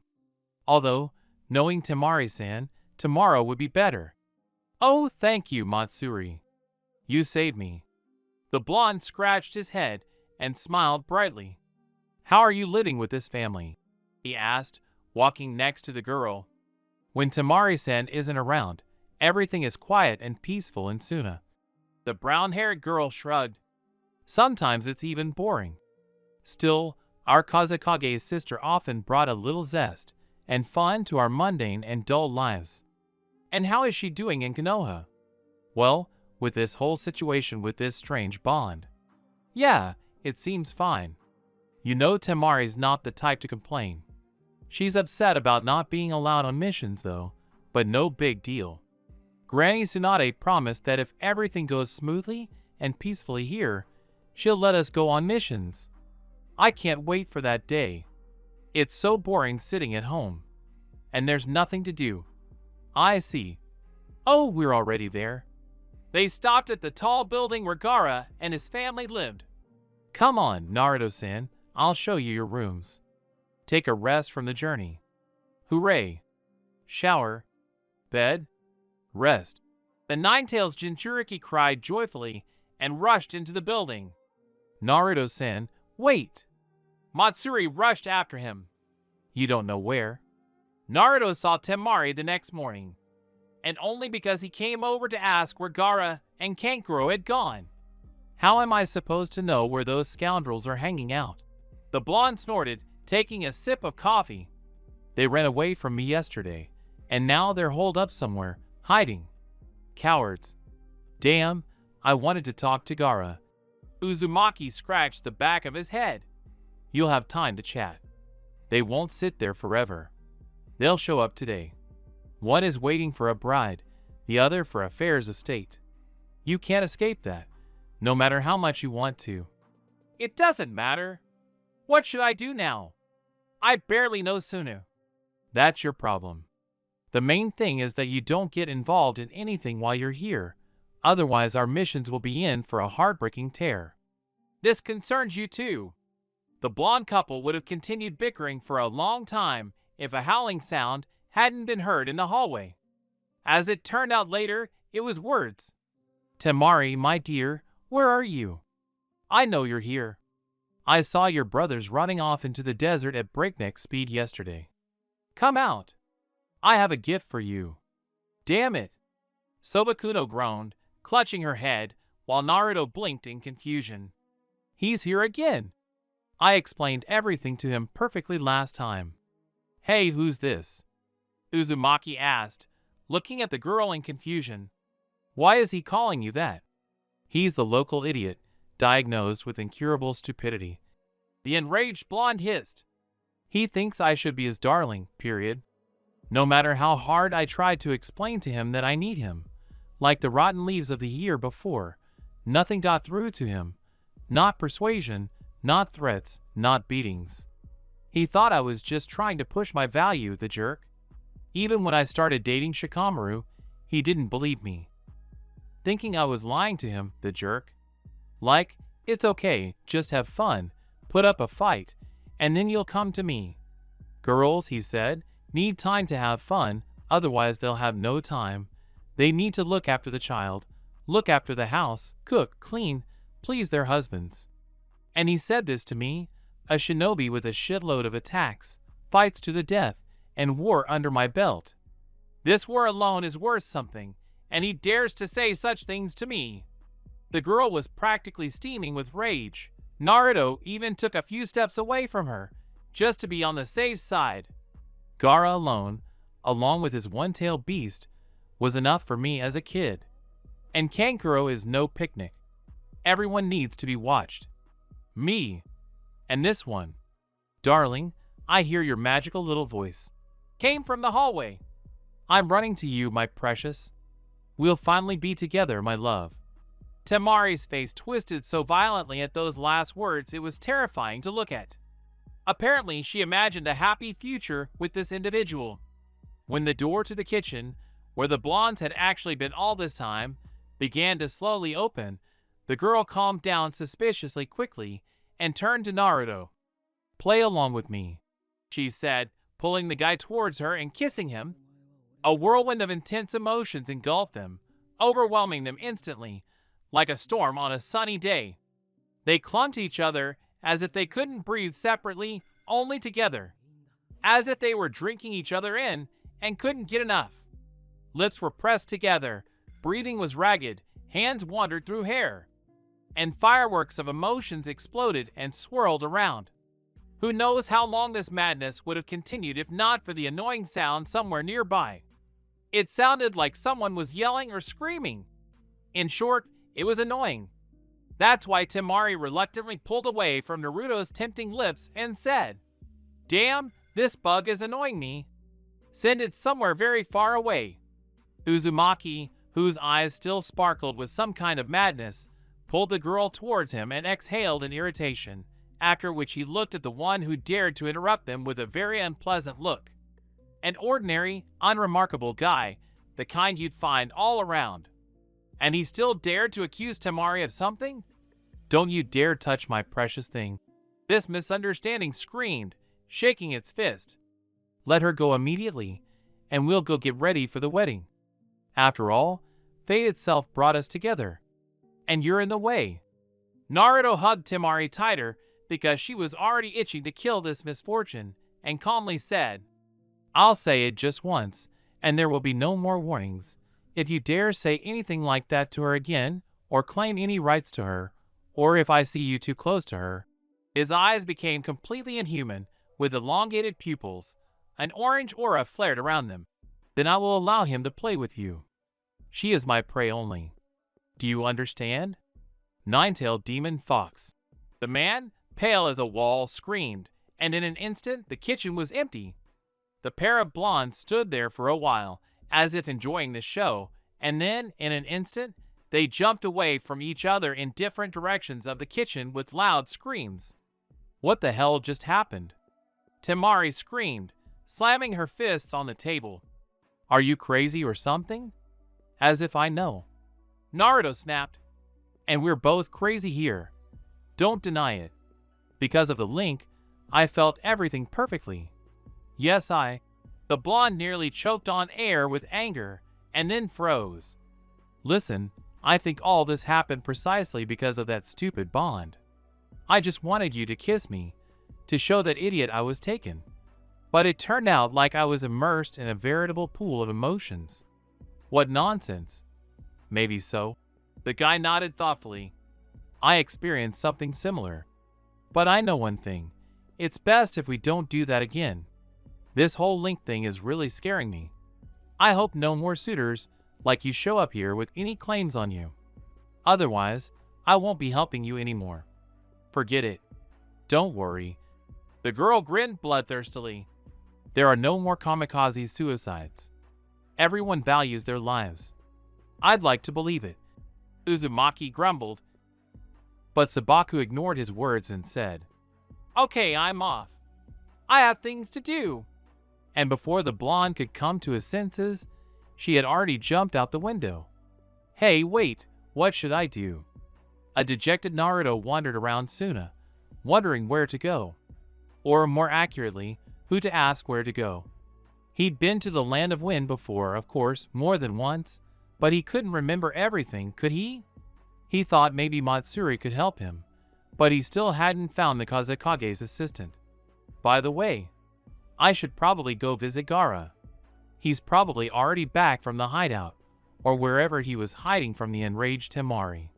[SPEAKER 2] Although, knowing Temari-san, tomorrow would be better. Oh, thank you, Matsuri. You saved me. The blonde scratched his head and smiled brightly. How are you living with this family? He asked, walking next to the girl. When Temari-san isn't around, everything is quiet and peaceful in Suna. The brown-haired girl shrugged. Sometimes it's even boring. Still, our Kazekage's sister often brought a little zest and fun to our mundane and dull lives. And how is she doing in Konoha? Well, with this whole situation with this strange bond. Yeah, it seems fine. You know Temari's not the type to complain. She's upset about not being allowed on missions though, but no big deal. Granny Tsunade promised that if everything goes smoothly and peacefully here, she'll let us go on missions. I can't wait for that day. It's so boring sitting at home. And there's nothing to do. I see. Oh, we're already there. They stopped at the tall building where Gaara and his family lived. Come on, Naruto-san, I'll show you your rooms. Take a rest from the journey. Hooray! Shower. Bed. Rest. The Ninetales Jinchuriki cried joyfully and rushed into the building. Naruto-san, wait! Matsuri rushed after him. You don't know where. Naruto saw Temari the next morning, and only because he came over to ask where Gaara and Kankuro had gone. How am I supposed to know where those scoundrels are hanging out? The blonde snorted, taking a sip of coffee. They ran away from me yesterday, and now they're holed up somewhere, hiding. Cowards. Damn, I wanted to talk to Gaara. Uzumaki scratched the back of his head. You'll have time to chat. They won't sit there forever. They'll show up today. One is waiting for a bride, the other for affairs of state. You can't escape that, no matter how much you want to. It doesn't matter. What should I do now? I barely know Sunu. That's your problem. The main thing is that you don't get involved in anything while you're here, otherwise our missions will be in for a heartbreaking tear. This concerns you too. The blonde couple would have continued bickering for a long time if a howling sound hadn't been heard in the hallway. As it turned out later, it was words. Temari, my dear, where are you? I know you're here. I saw your brothers running off into the desert at breakneck speed yesterday. Come out. I have a gift for you. Damn it. Sobakuno groaned, clutching her head, while Naruto blinked in confusion. He's here again. I explained everything to him perfectly last time. Hey, who's this? Uzumaki asked, looking at the girl in confusion. Why is he calling you that? He's the local idiot, diagnosed with incurable stupidity. The enraged blonde hissed. He thinks I should be his darling, period. No matter how hard I tried to explain to him that I need him, like the rotten leaves of the year before, nothing got through to him. Not persuasion, not threats, not beatings. He thought I was just trying to push my value, the jerk. Even when I started dating Shikamaru, he didn't believe me. Thinking I was lying to him, the jerk. Like, it's okay, just have fun, put up a fight, and then you'll come to me. Girls, he said, need time to have fun, otherwise they'll have no time. They need to look after the child, look after the house, cook, clean, please their husbands. And he said this to me, a shinobi with a shitload of attacks, fights to the death, and war under my belt. This war alone is worth something, and he dares to say such things to me. The girl was practically steaming with rage. Naruto even took a few steps away from her, just to be on the safe side. Gaara alone, along with his one-tailed beast, was enough for me as a kid. And Kankuro is no picnic. Everyone needs to be watched. Me. And this one. Darling, I hear your magical little voice. Came from the hallway. I'm running to you, my precious. We'll finally be together, my love. Temari's face twisted so violently at those last words it was terrifying to look at. Apparently, she imagined a happy future with this individual. When the door to the kitchen, where the blondes had actually been all this time, began to slowly open, the girl calmed down suspiciously quickly and turned to Naruto. Play along with me, she said, pulling the guy towards her and kissing him. A whirlwind of intense emotions engulfed them, overwhelming them instantly, like a storm on a sunny day. They clung to each other as if they couldn't breathe separately, only together. as if they were drinking each other in and couldn't get enough. Lips were pressed together, breathing was ragged, hands wandered through hair, and fireworks of emotions exploded and swirled around. Who knows how long this madness would have continued if not for the annoying sound somewhere nearby. It sounded like someone was yelling or screaming. In short, it was annoying. That's why Temari reluctantly pulled away from Naruto's tempting lips and said, "Damn, this bug is annoying me. Send it somewhere very far away." Uzumaki, whose eyes still sparkled with some kind of madness, pulled the girl towards him and exhaled in irritation, after which he looked at the one who dared to interrupt them with a very unpleasant look. An ordinary, unremarkable guy, the kind you'd find all around. And he still dared to accuse Temari of something? "Don't you dare touch my precious thing," this misunderstanding screamed, shaking its fist. "Let her go immediately, and we'll go get ready for the wedding. After all, fate itself brought us together, and you're in the way." Naruto hugged Temari tighter because she was already itching to kill this misfortune, and calmly said, "I'll say it just once, and there will be no more warnings. If you dare say anything like that to her again, or claim any rights to her, or if I see you too close to her." His eyes became completely inhuman, with elongated pupils. An orange aura flared around them. "Then I will allow him to play with you. She is my prey only. Do you understand? Nine-tailed demon fox." The man, pale as a wall, screamed, and in an instant the kitchen was empty. The pair of blondes stood there for a while, as if enjoying the show, and then, in an instant, they jumped away from each other in different directions of the kitchen with loud screams. What the hell just happened? Temari screamed, slamming her fists on the table. "Are you crazy or something?" "As if I know." Naruto snapped. "And we're both crazy here. Don't deny it. Because of the link, I felt everything perfectly. Yes, The blonde nearly choked on air with anger, and then froze. "Listen, I think all this happened precisely because of that stupid bond. I just wanted you to kiss me, to show that idiot I was taken. But it turned out like I was immersed in a veritable pool of emotions." "What nonsense." "Maybe so." The guy nodded thoughtfully. "I experienced something similar. But I know one thing. It's best if we don't do that again. This whole link thing is really scaring me. I hope no more suitors like you show up here with any claims on you. Otherwise, I won't be helping you anymore. Forget it. Don't worry." The girl grinned bloodthirstily. "There are no more kamikaze suicides. Everyone values their lives." "I'd like to believe it," Uzumaki grumbled. But Sabaku ignored his words and said, "Okay, I'm off. I have things to do." And before the blonde could come to his senses, she had already jumped out the window. "Hey, wait, what should I do?" A dejected Naruto wandered around Suna, wondering where to go. Or more accurately, who to ask where to go. He'd been to the Land of Wind before, of course, more than once, but he couldn't remember everything, could he? He thought maybe Matsuri could help him, but he still hadn't found the Kazekage's assistant. By the way, I should probably go visit Gaara. He's probably already back from the hideout, or wherever he was hiding from the enraged Temari.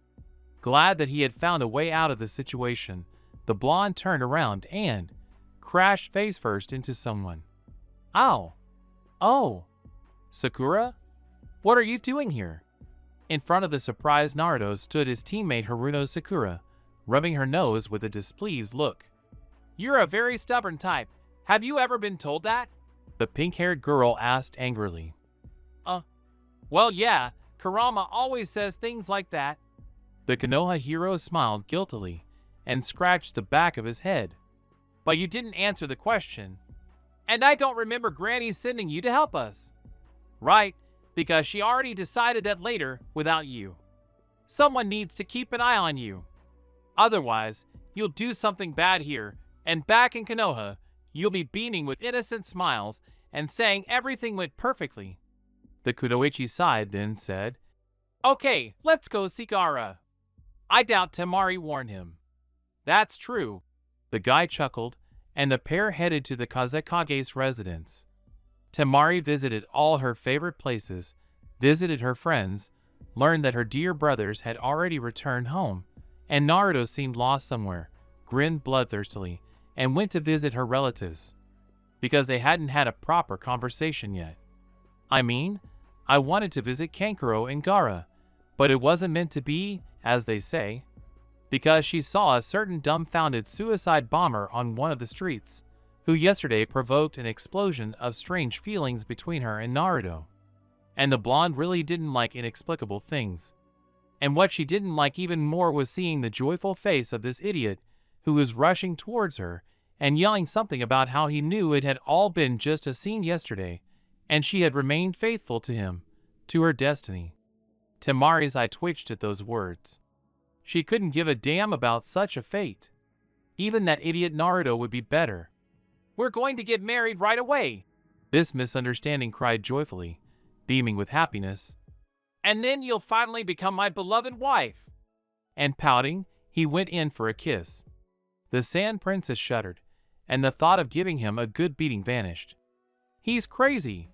[SPEAKER 2] Glad that he had found a way out of the situation, the blonde turned around and crashed face first into someone. "Ow! Oh! Sakura? What are you doing here?" In front of the surprised Naruto stood his teammate Haruno Sakura, rubbing her nose with a displeased look. "You're a very stubborn type. Have you ever been told that?" the pink-haired girl asked angrily. Well, yeah, Kurama always says things like that." The Konoha hero smiled guiltily and scratched the back of his head. "But you didn't answer the question. And I don't remember Granny sending you to help us." "Right, because she already decided that later without you. Someone needs to keep an eye on you. Otherwise, you'll do something bad here, and back in Konoha, you'll be beaming with innocent smiles and saying everything went perfectly." The Kunoichi sighed, then said, "Okay, let's go see Gaara." I doubt Temari warned him. "That's true." The guy chuckled and the pair headed to the Kazekage's residence. Temari visited all her favorite places, visited her friends, learned that her dear brothers had already returned home, and Naruto seemed lost somewhere, grinned bloodthirstily, and went to visit her relatives. Because they hadn't had a proper conversation yet. I wanted to visit Kankuro and Gaara, but it wasn't meant to be, as they say. Because she saw a certain dumbfounded suicide bomber on one of the streets, who yesterday provoked an explosion of strange feelings between her and Naruto. And the blonde really didn't like inexplicable things. And what she didn't like even more was seeing the joyful face of this idiot who was rushing towards her and yelling something about how he knew it had all been just a scene yesterday, and she had remained faithful to him, to her destiny. Temari's eye twitched at those words. She couldn't give a damn about such a fate. Even that idiot Naruto would be better. "We're going to get married right away," this misunderstanding cried joyfully, beaming with happiness. "And then you'll finally become my beloved wife." And pouting, he went in for a kiss. The Sand Princess shuddered, and the thought of giving him a good beating vanished. "He's crazy.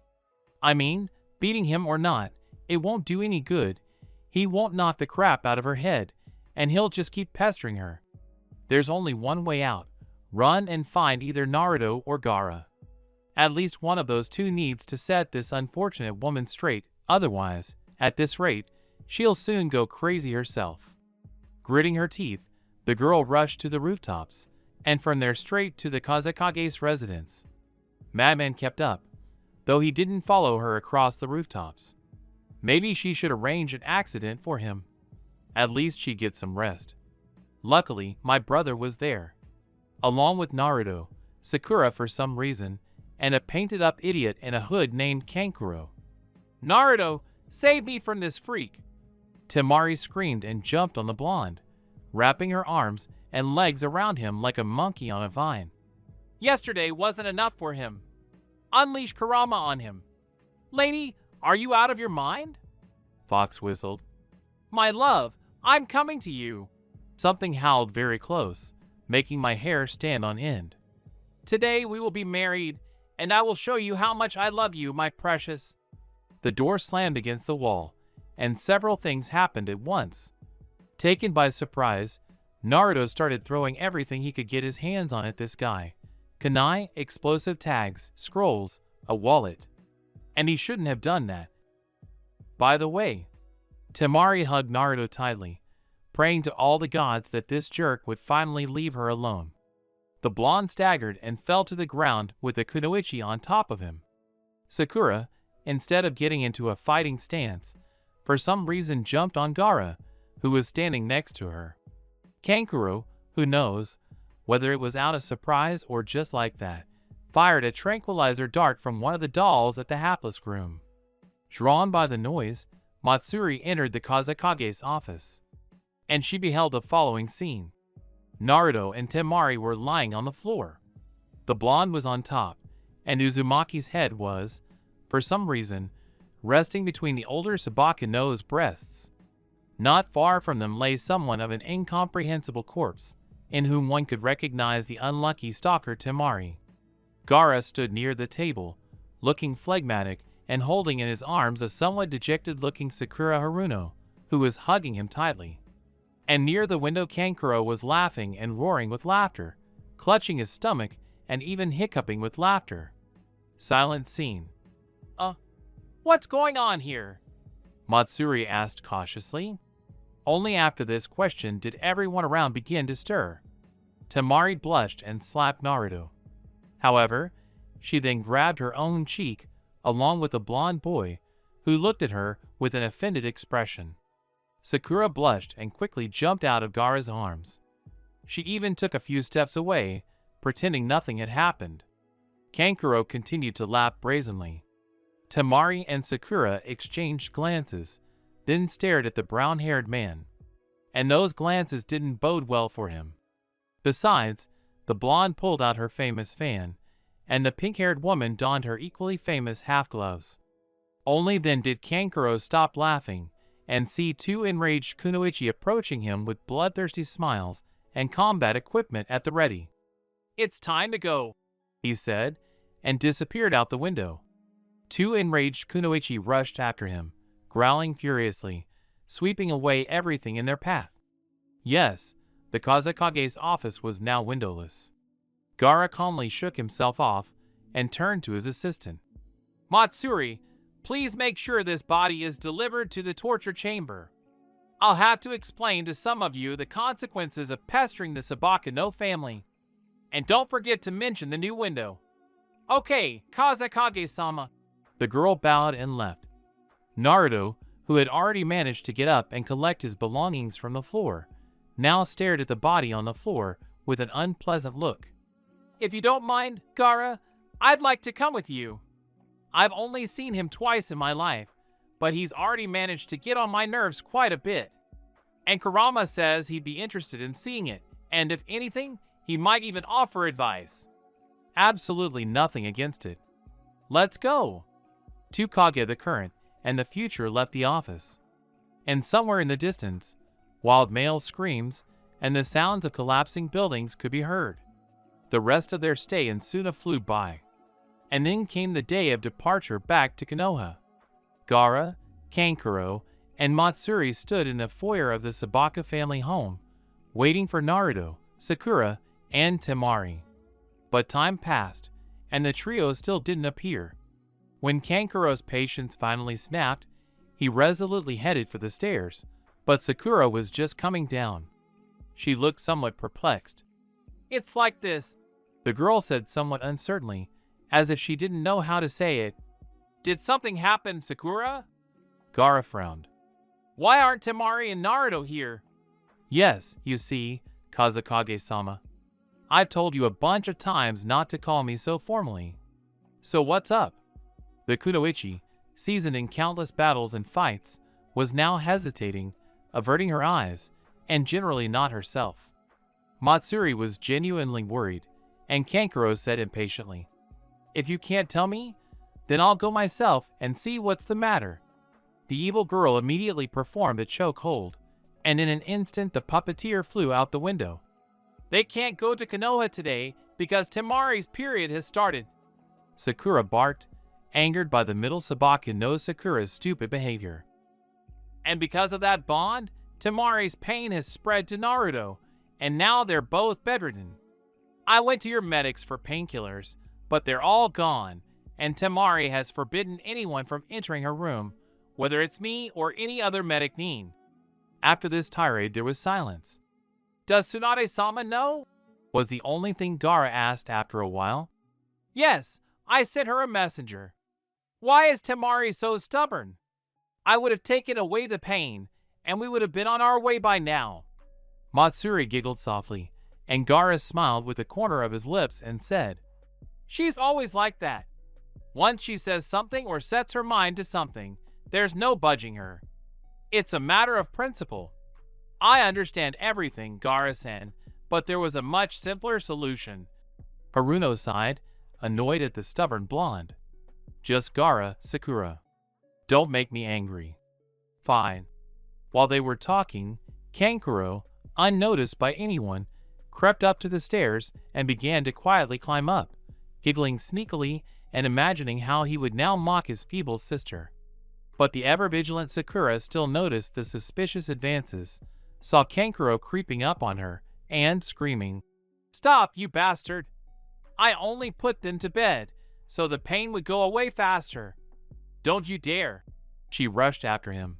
[SPEAKER 2] Beating him or not, it won't do any good. He won't knock the crap out of her head, and he'll just keep pestering her. There's only one way out. Run and find either Naruto or Gaara. At least one of those two needs to set this unfortunate woman straight, otherwise, at this rate, she'll soon go crazy herself." Gritting her teeth, the girl rushed to the rooftops, and from there straight to the Kazekage's residence. Madman kept up, though he didn't follow her across the rooftops. Maybe she should arrange an accident for him. At least she'd get some rest. Luckily, my brother was there, along with Naruto, Sakura for some reason, and a painted-up idiot in a hood named Kankuro. "Naruto, save me from this freak!" Temari screamed and jumped on the blonde, wrapping her arms and legs around him like a monkey on a vine. "Yesterday wasn't enough for him. Unleash Kurama on him. Lady, are you out of your mind?" Fox whistled. "My love, I'm coming to you." Something howled very close, making my hair stand on end. "Today we will be married, and I will show you how much I love you, my precious." The door slammed against the wall, and several things happened at once. Taken by surprise, Naruto started throwing everything he could get his hands on at this guy. Kunai, explosive tags, scrolls, a wallet. And he shouldn't have done that. By the way, Temari hugged Naruto tightly, praying to all the gods that this jerk would finally leave her alone. The blonde staggered and fell to the ground with the kunoichi on top of him. Sakura, instead of getting into a fighting stance, for some reason jumped on Gaara, who was standing next to her. Kankuro, who knows, whether it was out of surprise or just like that, fired a tranquilizer dart from one of the dolls at the hapless groom. Drawn by the noise, Matsuri entered the Kazekage's office, and she beheld the following scene. Naruto and Temari were lying on the floor. The blonde was on top, and Uzumaki's head was, for some reason, resting between the older Sabaka No's breasts. Not far from them lay someone of an incomprehensible corpse, in whom one could recognize the unlucky stalker Temari. Gaara stood near the table, looking phlegmatic and holding in his arms a somewhat dejected-looking Sakura Haruno, who was hugging him tightly. And near the window Kankuro was laughing and roaring with laughter, clutching his stomach and even hiccuping with laughter. Silent scene. What's going on here?" Matsuri asked cautiously. Only after this question did everyone around begin to stir. Temari blushed and slapped Naruto. However, she then grabbed her own cheek, along with the blonde boy, who looked at her with an offended expression. Sakura blushed and quickly jumped out of Gaara's arms. She even took a few steps away, pretending nothing had happened. Kankuro continued to laugh brazenly. Temari and Sakura exchanged glances, then stared at the brown-haired man. And those glances didn't bode well for him. Besides, the blonde pulled out her famous fan, and the pink-haired woman donned her equally famous half-gloves. Only then did Kankuro stop laughing and see two enraged kunoichi approaching him with bloodthirsty smiles and combat equipment at the ready. It's time to go, he said, and disappeared out the window. Two enraged kunoichi rushed after him, growling furiously, sweeping away everything in their path. Yes, the Kazekage's office was now windowless. Gaara calmly shook himself off and turned to his assistant. Matsuri, please make sure this body is delivered to the torture chamber. I'll have to explain to some of you the consequences of pestering the Sabaka no family. And don't forget to mention the new window. Okay, Kazekage-sama. The girl bowed and left. Naruto, who had already managed to get up and collect his belongings from the floor, now stared at the body on the floor with an unpleasant look. If you don't mind, Gaara, I'd like to come with you. I've only seen him twice in my life, but he's already managed to get on my nerves quite a bit. And Kurama says he'd be interested in seeing it, and if anything, he might even offer advice. Absolutely nothing against it. Let's go. Tsukage the current and the future left the office. And somewhere in the distance, wild male screams and the sounds of collapsing buildings could be heard. The rest of their stay in Suna flew by. And then came the day of departure back to Konoha. Gaara, Kankuro, and Matsuri stood in the foyer of the Sabaka family home, waiting for Naruto, Sakura, and Temari. But time passed, and the trio still didn't appear. When Kankuro's patience finally snapped, he resolutely headed for the stairs, but Sakura was just coming down. She looked somewhat perplexed. It's like this, the girl said somewhat uncertainly, as if she didn't know how to say it. Did something happen, Sakura? Gaara frowned. Why aren't Temari and Naruto here? Yes, you see, Kazekage-sama. I've told you a bunch of times not to call me so formally. So what's up? The kunoichi, seasoned in countless battles and fights, was now hesitating, averting her eyes, and generally not herself. Matsuri was genuinely worried, and Kankuro said impatiently, If you can't tell me, then I'll go myself and see what's the matter. The evil girl immediately performed a choke hold, and in an instant the puppeteer flew out the window. They can't go to Konoha today because Temari's period has started, Sakura barked, angered by the middle Sabaka no Sakura's stupid behavior. And because of that bond, Temari's pain has spread to Naruto, and now they're both bedridden. I went to your medics for painkillers, but they're all gone, and Temari has forbidden anyone from entering her room, whether it's me or any other medic nin. After this tirade, there was silence. Does Tsunade-sama know? Was the only thing Gaara asked after a while. Yes, I sent her a messenger. Why is Temari so stubborn? I would have taken away the pain, and we would have been on our way by now. Matsuri giggled softly, and Gaara smiled with the corner of his lips and said, She's always like that. Once she says something or sets her mind to something, there's no budging her. It's a matter of principle. I understand everything, Gaara-san, but there was a much simpler solution. Haruno sighed, annoyed at the stubborn blonde. Just Gaara, Sakura. Don't make me angry. Fine. While they were talking, Kankuro, unnoticed by anyone, crept up to the stairs and began to quietly climb up, giggling sneakily and imagining how he would now mock his feeble sister. But the ever-vigilant Sakura still noticed the suspicious advances, saw Kankuro creeping up on her, and screaming, Stop, you bastard! I only put them to bed, so the pain would go away faster. Don't you dare! She rushed after him.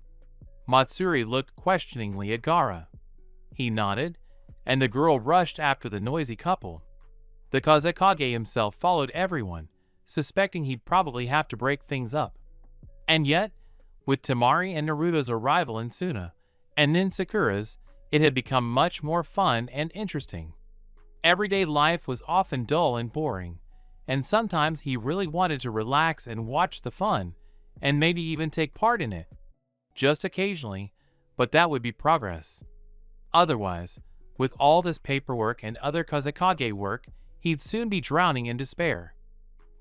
[SPEAKER 2] Matsuri looked questioningly at Gaara. He nodded, and the girl rushed after the noisy couple. The Kazekage himself followed everyone, suspecting he'd probably have to break things up. And yet, with Temari and Naruto's arrival in Suna, and then Sakura's, it had become much more fun and interesting. Everyday life was often dull and boring, and sometimes he really wanted to relax and watch the fun, and maybe even take part in it. Just occasionally, but that would be progress. Otherwise, with all this paperwork and other Kazekage work, he'd soon be drowning in despair.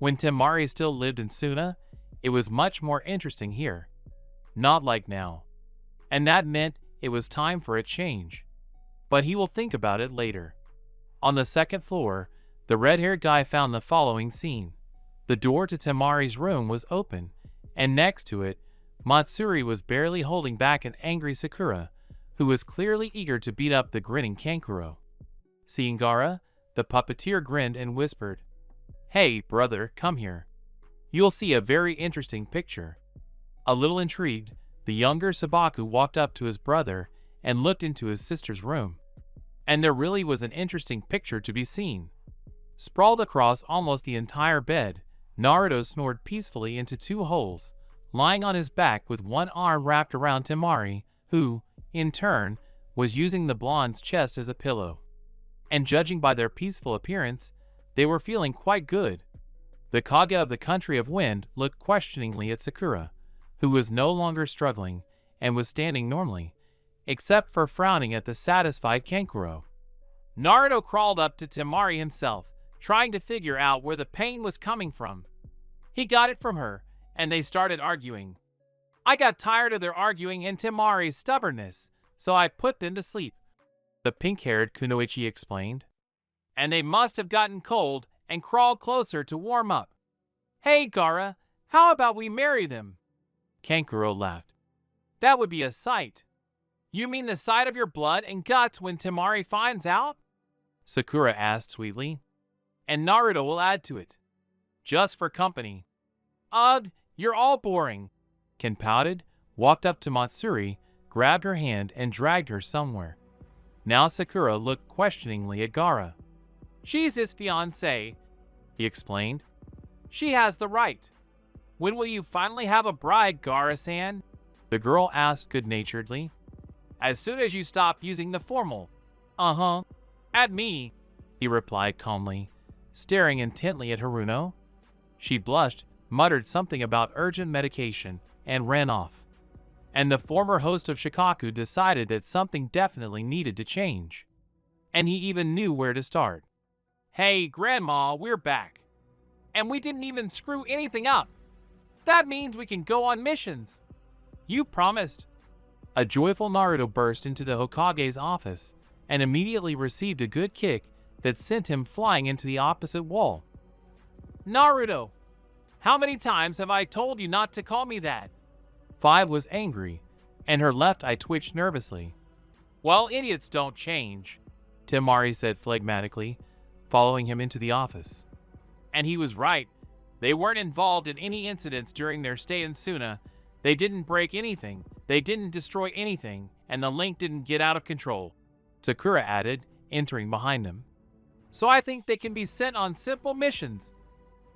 [SPEAKER 2] When Temari still lived in Suna, it was much more interesting here. Not like now. And that meant it was time for a change. But he will think about it later. On the second floor, The red-haired guy found the following scene. The door to Temari's room was open, and next to it, Matsuri was barely holding back an angry Sakura, who was clearly eager to beat up the grinning Kankuro. Seeing Gaara, the puppeteer grinned and whispered, "Hey, brother, come here. You'll see a very interesting picture." A little intrigued, the younger Sabaku walked up to his brother and looked into his sister's room. And there really was an interesting picture to be seen. Sprawled across almost the entire bed, Naruto snored peacefully into 2 holes, lying on his back with one arm wrapped around Temari, who, in turn, was using the blonde's chest as a pillow. And judging by their peaceful appearance, they were feeling quite good. The Kage of the Country of Wind looked questioningly at Sakura, who was no longer struggling and was standing normally, except for frowning at the satisfied Kankuro. Naruto crawled up to Temari himself, trying to figure out where the pain was coming from. He got it from her, and they started arguing. I got tired of their arguing and Temari's stubbornness, so I put them to sleep, the pink-haired Kunoichi explained. And they must have gotten cold and crawled closer to warm up. Hey, Gaara, how about we marry them? Kankuro laughed. That would be a sight. You mean the sight of your blood and guts when Temari finds out? Sakura asked sweetly. And Naruto will add to it. Just for company. Ugh, you're all boring. Ken pouted, walked up to Matsuri, grabbed her hand and dragged her somewhere. Now Sakura looked questioningly at Gaara. She's his fiancée, he explained. She has the right. When will you finally have a bride, Gaara-san? The girl asked good-naturedly. As soon as you stop using the formal. Uh-huh. At me, he replied calmly, staring intently at Haruno. She blushed, muttered something about urgent medication, and ran off. And the former host of Shikaku decided that something definitely needed to change. And he even knew where to start. Hey, Grandma, we're back. And we didn't even screw anything up. That means we can go on missions. You promised. A joyful Naruto burst into the Hokage's office and immediately received a good kick that sent him flying into the opposite wall. Naruto, how many times have I told you not to call me that? 5 was angry, and her left eye twitched nervously. Well, idiots don't change, Temari said phlegmatically, following him into the office. And he was right. They weren't involved in any incidents during their stay in Suna. They didn't break anything, they didn't destroy anything, and the link didn't get out of control, Sakura added, entering behind him. So I think they can be sent on simple missions.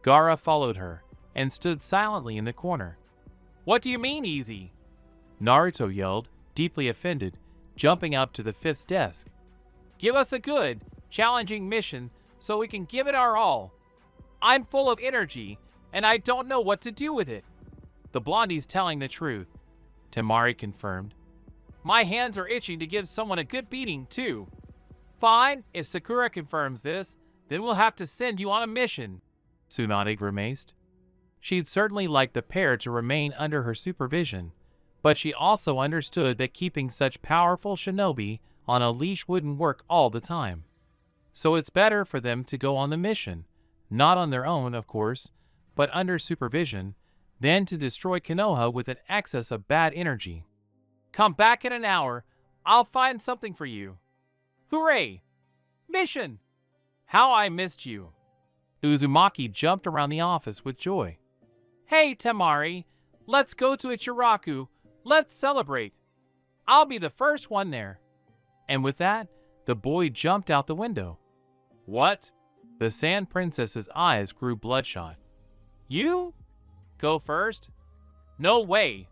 [SPEAKER 2] Gaara followed her and stood silently in the corner. What do you mean easy? Naruto yelled, deeply offended, jumping up to the 5th desk. Give us a good, challenging mission so we can give it our all. I'm full of energy, and I don't know what to do with it. The blondie's telling the truth, Temari confirmed. My hands are itching to give someone a good beating, too. Fine, if Sakura confirms this, then we'll have to send you on a mission, Tsunade grimaced. She'd certainly like the pair to remain under her supervision, but she also understood that keeping such powerful shinobi on a leash wouldn't work all the time. So it's better for them to go on the mission, not on their own, of course, but under supervision, than to destroy Konoha with an excess of bad energy. Come back in an hour, I'll find something for you. Hooray! Mission! How I missed you. Uzumaki jumped around the office with joy. Hey, Temari, let's go to Ichiraku. Let's celebrate. I'll be the first one there. And with that, the boy jumped out the window. What? The Sand Princess's eyes grew bloodshot. You? Go first? No way.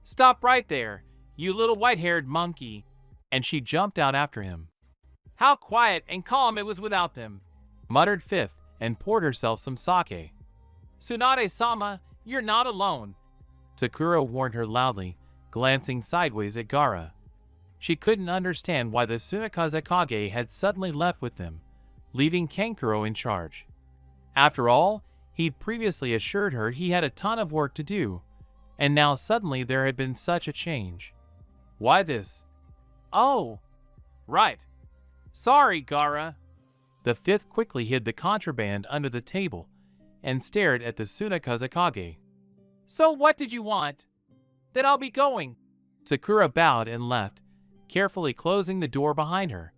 [SPEAKER 2] Stop right there, you little white-haired monkey. And she jumped out after him. How quiet and calm it was without them, muttered 5th and poured herself some sake. Tsunade-sama, you're not alone, Sakura warned her loudly, glancing sideways at Gaara. She couldn't understand why the Tsunakaze Kage had suddenly left with them, leaving Kankuro in charge. After all, he'd previously assured her he had a ton of work to do, and now suddenly there had been such a change. Why this? Oh, right. Sorry, Gaara. The fifth quickly hid the contraband under the table and stared at the Tsunakazakage. "So what did you want?" "Then I'll be going." Sakura bowed and left, carefully closing the door behind her.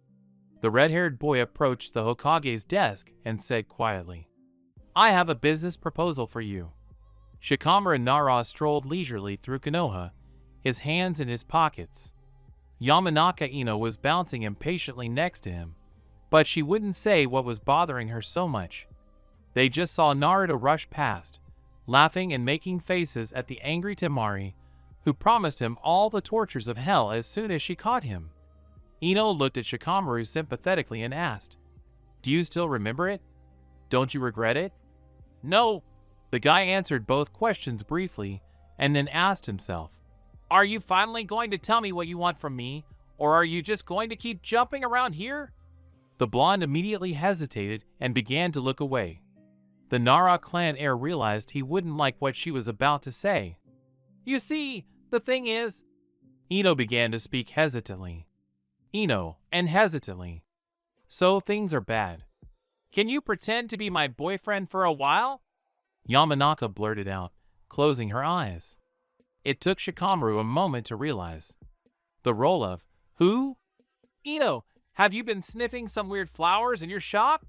[SPEAKER 2] The red-haired boy approached the Hokage's desk and said quietly, "I have a business proposal for you." Shikamaru Nara strolled leisurely through Konoha, his hands in his pockets. Yamanaka Ino was bouncing impatiently next to him, but she wouldn't say what was bothering her so much. They just saw Naruto rush past, laughing and making faces at the angry Temari, who promised him all the tortures of hell as soon as she caught him. Ino looked at Shikamaru sympathetically and asked, "Do you still remember it? Don't you regret it?" "No." The guy answered both questions briefly and then asked himself, "Are you finally going to tell me what you want from me, or are you just going to keep jumping around here?" The blonde immediately hesitated and began to look away. The Nara clan heir realized he wouldn't like what she was about to say. "You see, the thing is..." Ino began to speak hesitantly. "So things are bad. Can you pretend to be my boyfriend for a while?" Yamanaka blurted out, closing her eyes. It took Shikamaru a moment to realize. The role of, "Who?" "Ino, have you been sniffing some weird flowers in your shop?"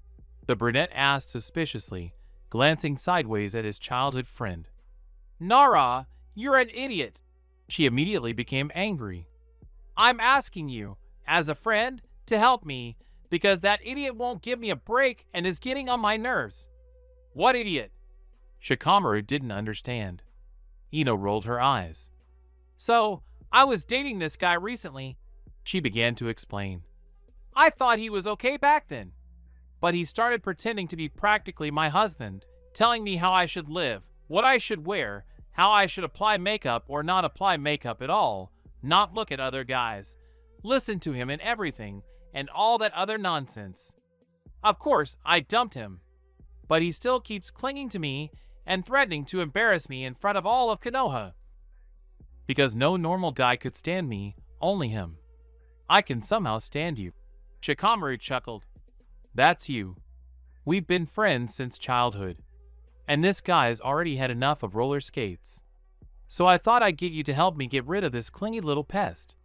[SPEAKER 2] the brunette asked suspiciously, glancing sideways at his childhood friend. "Nara, you're an idiot." She immediately became angry. "I'm asking you, as a friend, to help me, because that idiot won't give me a break and is getting on my nerves." "What idiot?" Shikamaru didn't understand. Ino rolled her eyes. "So, I was dating this guy recently," she began to explain. "I thought he was okay back then. But he started pretending to be practically my husband, telling me how I should live, what I should wear, how I should apply makeup or not apply makeup at all, not look at other guys, listen to him in everything, and all that other nonsense. Of course, I dumped him. But he still keeps clinging to me and threatening to embarrass me in front of all of Konoha. Because no normal guy could stand me, only him. I can somehow stand you." Shikamaru chuckled. "That's you. We've been friends since childhood. And this guy's already had enough of roller skates. So I thought I'd get you to help me get rid of this clingy little pest.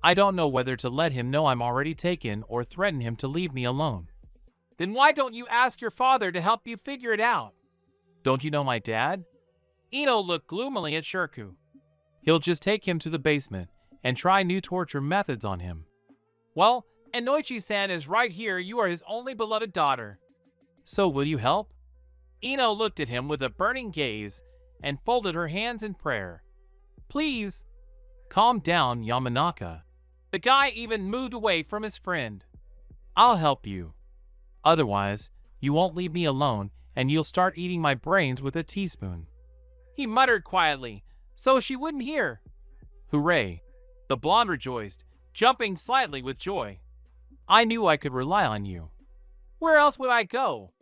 [SPEAKER 2] I don't know whether to let him know I'm already taken or threaten him to leave me alone." "Then why don't you ask your father to help you figure it out?" "Don't you know my dad?" Ino looked gloomily at Shirku. "He'll just take him to the basement and try new torture methods on him." "Well, Inoichi-san is right here. You are his only beloved daughter." "So will you help?" Ino looked at him with a burning gaze and folded her hands in prayer. "Please." "Calm down, Yamanaka." The guy even moved away from his friend. "I'll help you. Otherwise, you won't leave me alone and you'll start eating my brains with a teaspoon." He muttered quietly, so she wouldn't hear. "Hooray!" The blonde rejoiced, jumping slightly with joy. "I knew I could rely on you." "Where else would I go?"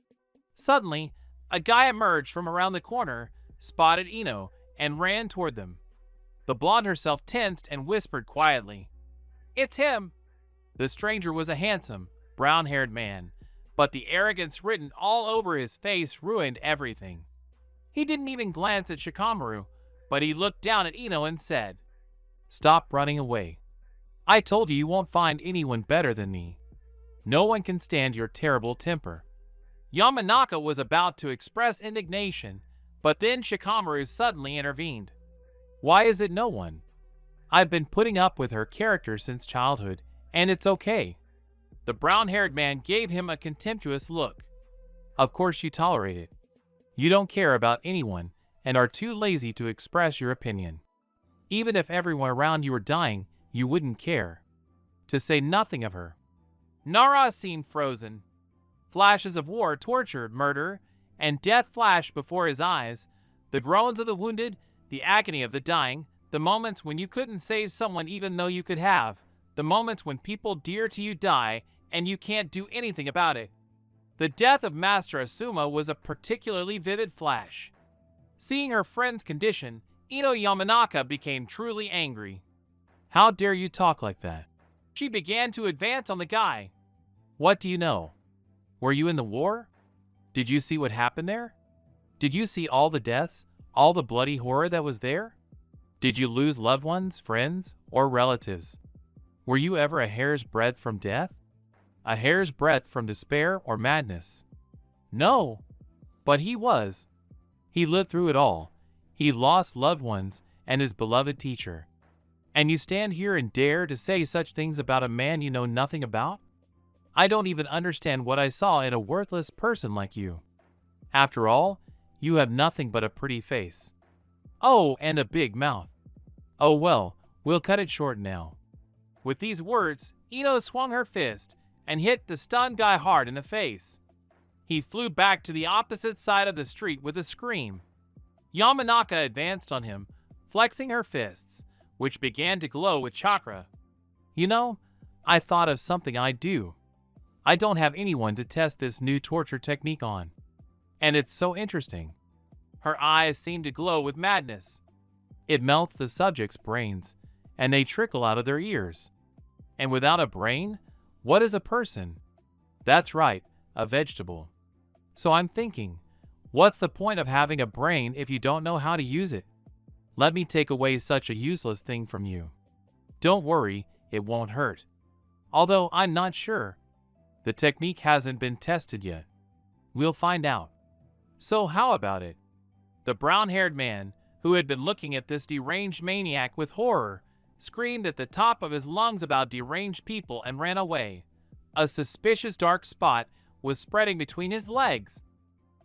[SPEAKER 2] Suddenly, a guy emerged from around the corner, spotted Ino, and ran toward them. The blonde herself tensed and whispered quietly, "It's him." The stranger was a handsome, brown-haired man, but the arrogance written all over his face ruined everything. He didn't even glance at Shikamaru, but he looked down at Ino and said, "Stop running away. I told you won't find anyone better than me. No one can stand your terrible temper." Yamanaka was about to express indignation, but then Shikamaru suddenly intervened. "Why is it no one? I've been putting up with her character since childhood, and it's okay." The brown-haired man gave him a contemptuous look. "Of course you tolerate it. You don't care about anyone and are too lazy to express your opinion. Even if everyone around you were dying, you wouldn't care. To say nothing of her." Nara seemed frozen. Flashes of war, torture, murder, and death flashed before his eyes. The groans of the wounded, the agony of the dying, the moments when you couldn't save someone even though you could have, the moments when people dear to you die and you can't do anything about it. The death of Master Asuma was a particularly vivid flash. Seeing her friend's condition, Ino Yamanaka became truly angry. "How dare you talk like that?" She began to advance on the guy. "What do you know? Were you in the war? Did you see what happened there? Did you see all the deaths, all the bloody horror that was there? Did you lose loved ones, friends, or relatives? Were you ever a hair's breadth from death? A hair's breadth from despair or madness? No, but he was. He lived through it all. He lost loved ones and his beloved teacher. And you stand here and dare to say such things about a man you know nothing about? I don't even understand what I saw in a worthless person like you. After all, you have nothing but a pretty face. Oh, and a big mouth. Oh well, we'll cut it short now. With these words, Ino swung her fist and hit the stunned guy hard in the face. He flew back to the opposite side of the street with a scream. Yamanaka advanced on him, flexing her fists, which began to glow with chakra. You know, I thought of something I'd do. I don't have anyone to test this new torture technique on. And it's so interesting. Her eyes seem to glow with madness. It melts the subject's brains, and they trickle out of their ears. And without a brain, what is a person? That's right, a vegetable. So I'm thinking, what's the point of having a brain if you don't know how to use it? Let me take away such a useless thing from you. Don't worry, it won't hurt. Although I'm not sure. The technique hasn't been tested yet. We'll find out. So how about it? The brown-haired man, who had been looking at this deranged maniac with horror, screamed at the top of his lungs about deranged people and ran away. A suspicious dark spot was spreading between his legs.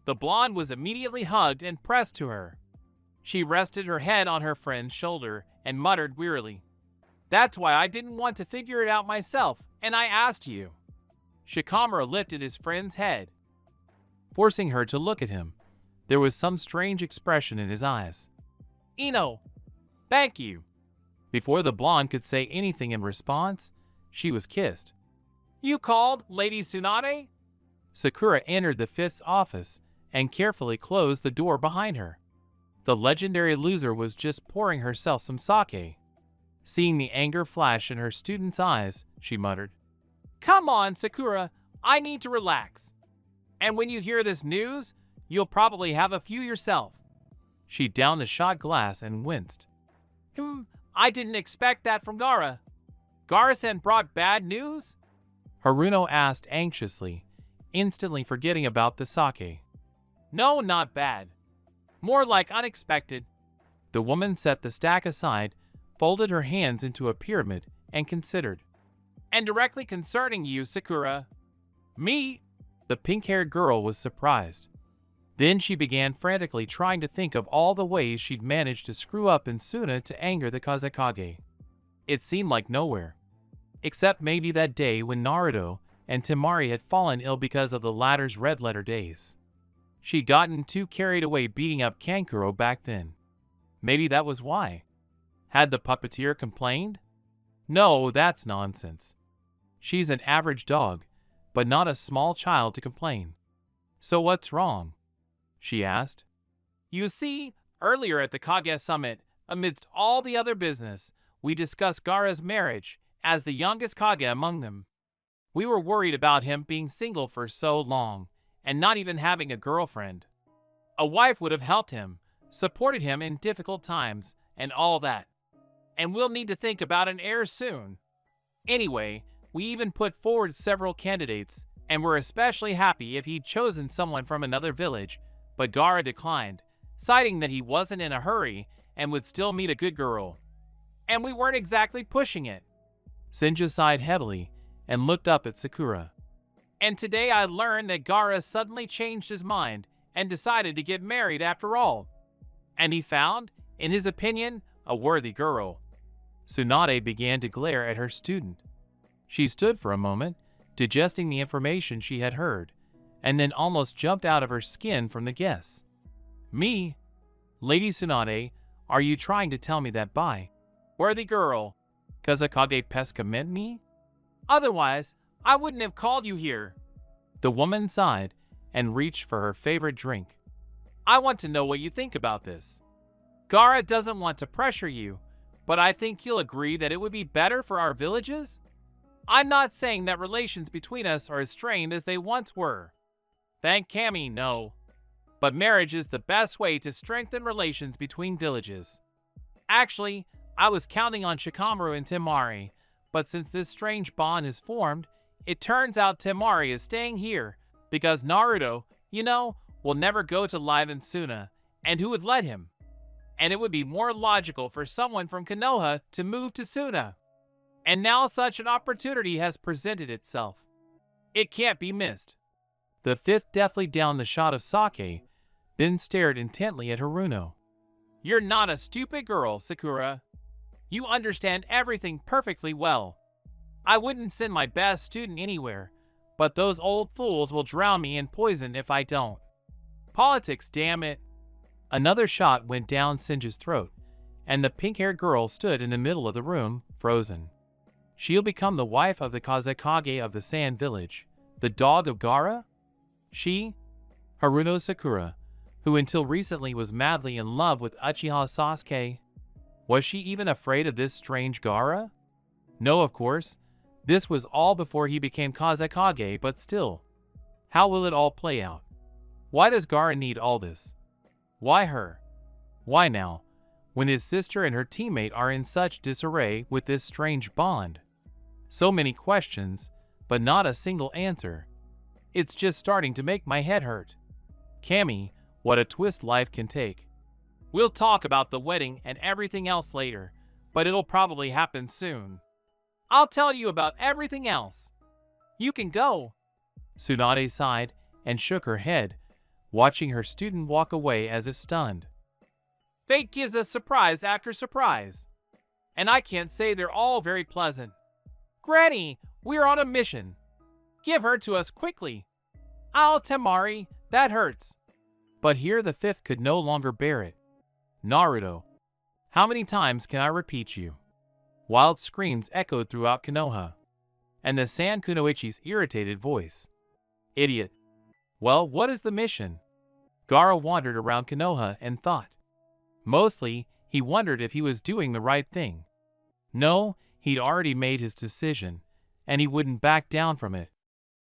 [SPEAKER 2] The blonde was immediately hugged and pressed to her. She rested her head on her friend's shoulder and muttered wearily, "That's why I didn't want to figure it out myself, and I asked you." Shikamura lifted his friend's head, forcing her to look at him. There was some strange expression in his eyes. "Ino, thank you." Before the blonde could say anything in response, she was kissed. "You called, Lady Tsunade?" Sakura entered the fifth's office and carefully closed the door behind her. The legendary loser was just pouring herself some sake. Seeing the anger flash in her student's eyes, she muttered, "Come on, Sakura, I need to relax. And when you hear this news, you'll probably have a few yourself." She downed the shot glass and winced. I didn't expect that from Gara. Gara-san brought bad news?" Haruno asked anxiously, instantly forgetting about the sake. "No, not bad. More like unexpected." The woman set the stack aside, folded her hands into a pyramid, and considered. "And directly concerning you, Sakura." "Me?" The pink-haired girl was surprised. Then she began frantically trying to think of all the ways she'd managed to screw up in Suna to anger the Kazekage. It seemed like nowhere. Except maybe that day when Naruto and Temari had fallen ill because of the latter's red-letter days. She'd gotten too carried away beating up Kankuro back then. Maybe that was why. Had the puppeteer complained? No, that's nonsense. She's an average dog, but not a small child to complain. So what's wrong? She asked. You see, earlier at the Kage Summit, amidst all the other business, we discussed Gaara's marriage as the youngest Kage among them. We were worried about him being single for so long and not even having a girlfriend. A wife would have helped him, supported him in difficult times, and all that. And we'll need to think about an heir soon. Anyway, we even put forward several candidates, and were especially happy if he'd chosen someone from another village, but Gaara declined, citing that he wasn't in a hurry and would still meet a good girl. And we weren't exactly pushing it. Senju sighed heavily and looked up at Sakura. And today I learned that Gaara suddenly changed his mind and decided to get married after all. And he found, in his opinion, a worthy girl. Tsunade began to glare at her student. She stood for a moment, digesting the information she had heard, and then almost jumped out of her skin from the guess. Me? Lady Tsunade, are you trying to tell me that by worthy girl, Kazekage Pesca meant me? Otherwise, I wouldn't have called you here. The woman sighed and reached for her favorite drink. I want to know what you think about this. Gaara doesn't want to pressure you, but I think you'll agree that it would be better for our villages? I'm not saying that relations between us are as strained as they once were. Thank Kami, no. But marriage is the best way to strengthen relations between villages. Actually, I was counting on Shikamaru and Temari, but since this strange bond is formed, it turns out Temari is staying here because Naruto, will never go to live in Suna, and who would let him? And it would be more logical for someone from Konoha to move to Suna. And now such an opportunity has presented itself. It can't be missed. The fifth deftly downed the shot of sake, then stared intently at Haruno. You're not a stupid girl, Sakura. You understand everything perfectly well. I wouldn't send my best student anywhere, but those old fools will drown me in poison if I don't. Politics, damn it. Another shot went down Sinja's throat, and the pink-haired girl stood in the middle of the room, frozen. She'll become the wife of the Kazekage of the Sand Village, the dog of Gaara? She, Haruno Sakura, who until recently was madly in love with Uchiha Sasuke. Was she even afraid of this strange Gaara? No, of course. This was all before he became Kazekage, but still. How will it all play out? Why does Gaara need all this? Why her? Why now, when his sister and her teammate are in such disarray with this strange bond? So many questions, but not a single answer. It's just starting to make my head hurt. Kami, what a twist life can take. We'll talk about the wedding and everything else later, but it'll probably happen soon. I'll tell you about everything else. You can go. Tsunade sighed and shook her head, watching her student walk away as if stunned. Fate gives us surprise after surprise, and I can't say they're all very pleasant. Granny, we're on a mission. Give her to us quickly. Ow, Temari, that hurts. But here the fifth could no longer bear it. Naruto, how many times can I repeat you? Wild screams echoed throughout Konoha, and the Sand Kunoichi's irritated voice. Idiot. Well, what is the mission? Gaara wandered around Konoha and thought. Mostly, he wondered if he was doing the right thing. No, he'd already made his decision, and he wouldn't back down from it.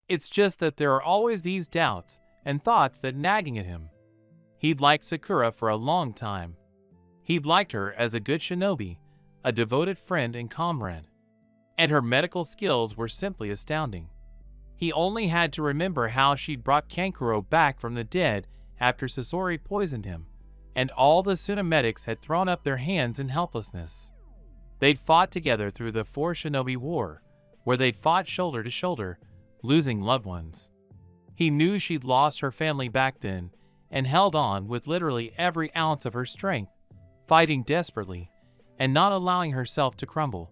[SPEAKER 2] It's just that there are always these doubts and thoughts that nagging at him. He'd liked Sakura for a long time. He'd liked her as a good shinobi, a devoted friend and comrade. And her medical skills were simply astounding. He only had to remember how she'd brought Kankuro back from the dead after Sasori poisoned him, and all the Suna medics had thrown up their hands in helplessness. They'd fought together through the Four Shinobi War, where they'd fought shoulder to shoulder, losing loved ones. He knew she'd lost her family back then, and held on with literally every ounce of her strength, fighting desperately, and not allowing herself to crumble,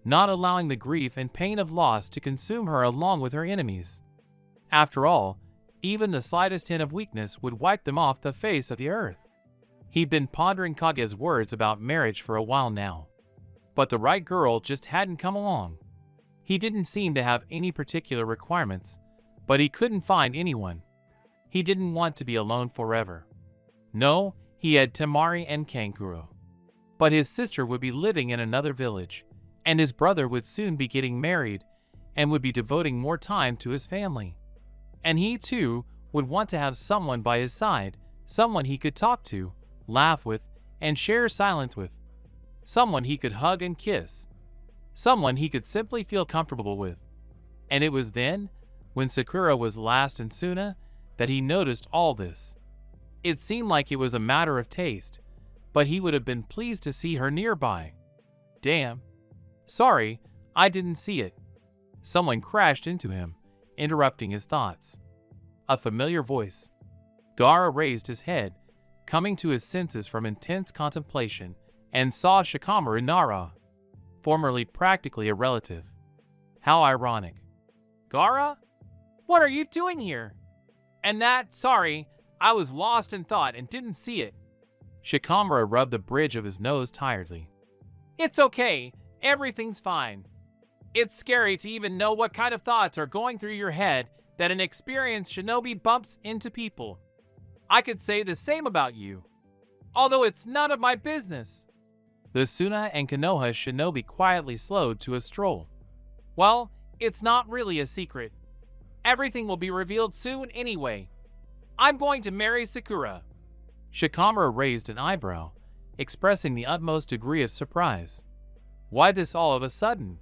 [SPEAKER 2] not allowing the grief and pain of loss to consume her along with her enemies. After all, even the slightest hint of weakness would wipe them off the face of the earth. He'd been pondering Kage's words about marriage for a while now, but the right girl just hadn't come along. He didn't seem to have any particular requirements, but he couldn't find anyone. He didn't want to be alone forever. No, he had Temari and Kankuro. But his sister would be living in another village, and his brother would soon be getting married and would be devoting more time to his family. And he, too, would want to have someone by his side, someone he could talk to, laugh with, and share silence with. Someone he could hug and kiss. Someone he could simply feel comfortable with. And it was then, when Sakura was last in Suna, that he noticed all this. It seemed like it was a matter of taste, but he would have been pleased to see her nearby. Damn. Sorry, I didn't see it. Someone crashed into him, interrupting his thoughts. A familiar voice. Gaara raised his head, coming to his senses from intense contemplation, and saw Shikamaru Nara, formerly practically a relative. How ironic. Gaara? What are you doing here? And that, sorry, I was lost in thought and didn't see it. Shikamaru rubbed the bridge of his nose tiredly. It's okay, everything's fine. It's scary to even know what kind of thoughts are going through your head that an experienced shinobi bumps into people. I could say the same about you, although it's none of my business. The Suna and Konoha shinobi quietly slowed to a stroll. Well, it's not really a secret. Everything will be revealed soon anyway. I'm going to marry Sakura." Shikamaru raised an eyebrow, expressing the utmost degree of surprise. Why this all of a sudden?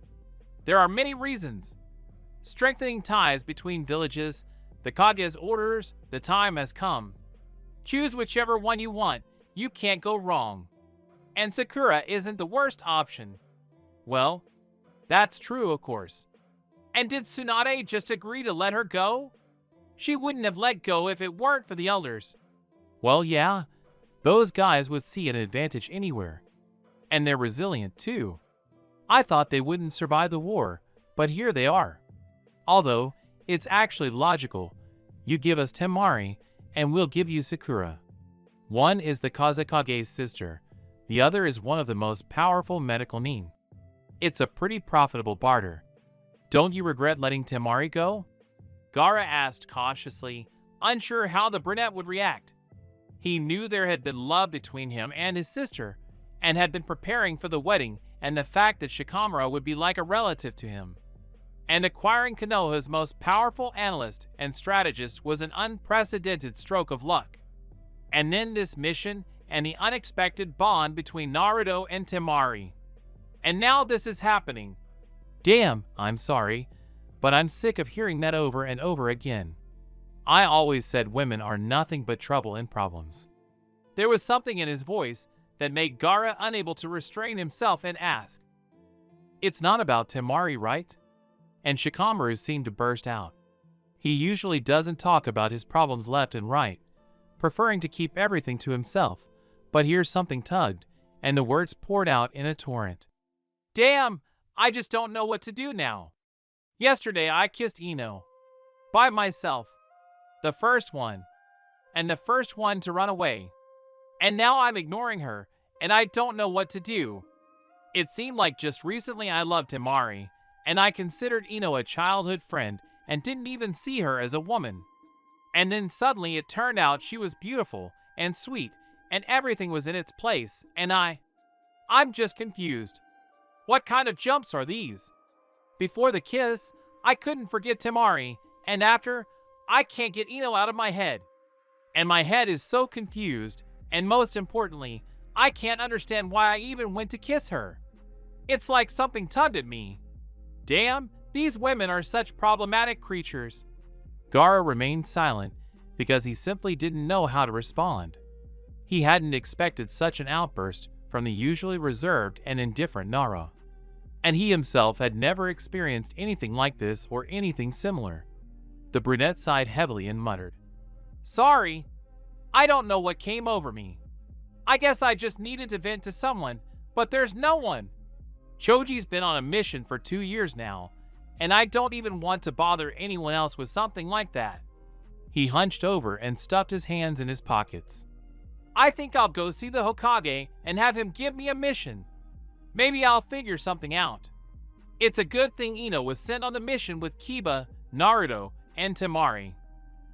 [SPEAKER 2] There are many reasons. Strengthening ties between villages, the Kage's orders, the time has come. Choose whichever one you want, you can't go wrong. And Sakura isn't the worst option. Well, that's true, of course. And did Tsunade just agree to let her go? She wouldn't have let go if it weren't for the elders. Well, yeah, those guys would see an advantage anywhere. And they're resilient, too. I thought they wouldn't survive the war, but here they are. Although, it's actually logical. You give us Temari, and we'll give you Sakura. One is the Kazekage's sister. The other is one of the most powerful medical nin. It's a pretty profitable barter. Don't you regret letting Temari go? Gaara asked cautiously, unsure how the brunette would react. He knew there had been love between him and his sister, and had been preparing for the wedding and the fact that Shikamaru would be like a relative to him. And acquiring Konoha's most powerful analyst and strategist was an unprecedented stroke of luck. And then this mission and the unexpected bond between Naruto and Temari. And now this is happening. Damn, I'm sorry, but I'm sick of hearing that over and over again. I always said women are nothing but trouble and problems. There was something in his voice that made Gaara unable to restrain himself and ask, "It's not about Temari, right?" And Shikamaru seemed to burst out. He usually doesn't talk about his problems left and right, preferring to keep everything to himself, but here something tugged, and the words poured out in a torrent. Damn, I just don't know what to do now. Yesterday I kissed Ino. By myself. The first one. And the first one to run away. And now I'm ignoring her, and I don't know what to do. It seemed like just recently I loved Temari, and I considered Ino a childhood friend and didn't even see her as a woman. And then suddenly it turned out she was beautiful and sweet, and everything was in its place, and I'm just confused. What kind of jumps are these? Before the kiss, I couldn't forget Temari, and after, I can't get Ino out of my head. And my head is so confused, and most importantly, I can't understand why I even went to kiss her. It's like something tugged at me. Damn, these women are such problematic creatures. Gaara remained silent because he simply didn't know how to respond. He hadn't expected such an outburst from the usually reserved and indifferent Nara. And he himself had never experienced anything like this or anything similar. The brunette sighed heavily and muttered, "Sorry, I don't know what came over me. I guess I just needed to vent to someone, but there's no one. Choji's been on a mission for 2 years now, and I don't even want to bother anyone else with something like that." He hunched over and stuffed his hands in his pockets. "I think I'll go see the Hokage and have him give me a mission. Maybe I'll figure something out. It's a good thing Ino was sent on the mission with Kiba, Naruto, and Temari.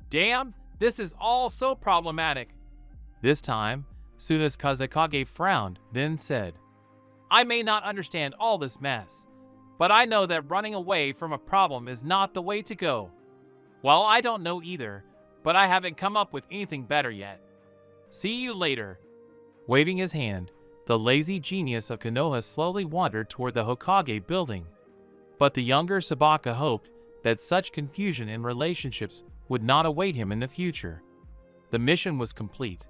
[SPEAKER 2] Damn, this is all so problematic." This time, Suna's Kazekage frowned, then said, "I may not understand all this mess, but I know that running away from a problem is not the way to go. Well, I don't know either, but I haven't come up with anything better yet. See you later." Waving his hand, the lazy genius of Konoha slowly wandered toward the Hokage building. But the younger Sabaka hoped that such confusion in relationships would not await him in the future. The mission was complete.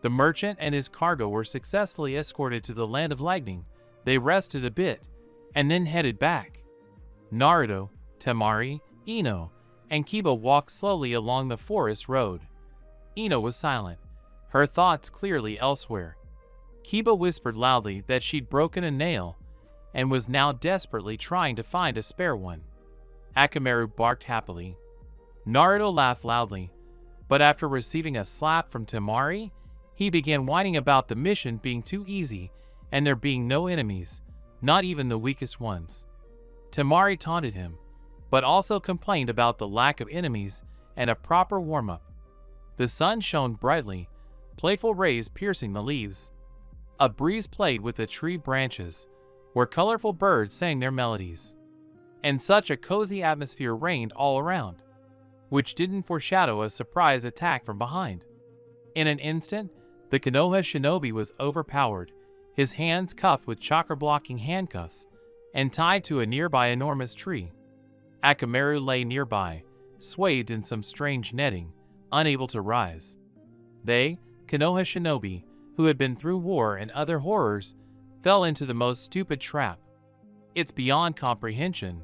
[SPEAKER 2] The merchant and his cargo were successfully escorted to the Land of Lightning. They rested a bit, and then headed back. Naruto, Temari, Ino, and Kiba walked slowly along the forest road. Ino was silent, her thoughts clearly elsewhere. Kiba whispered loudly that she'd broken a nail, and was now desperately trying to find a spare one. Akamaru barked happily. Naruto laughed loudly, but after receiving a slap from Temari, he began whining about the mission being too easy and there being no enemies, not even the weakest ones. Temari taunted him, but also complained about the lack of enemies and a proper warm-up. The sun shone brightly, playful rays piercing the leaves. A breeze played with the tree branches, where colorful birds sang their melodies. and such a cozy atmosphere reigned all around, which didn't foreshadow a surprise attack from behind. In an instant, the Konoha shinobi was overpowered, his hands cuffed with chakra-blocking handcuffs, and tied to a nearby enormous tree. Akamaru lay nearby, swathed in some strange netting, unable to rise. They, Konoha shinobi, who had been through war and other horrors, fell into the most stupid trap. It's beyond comprehension.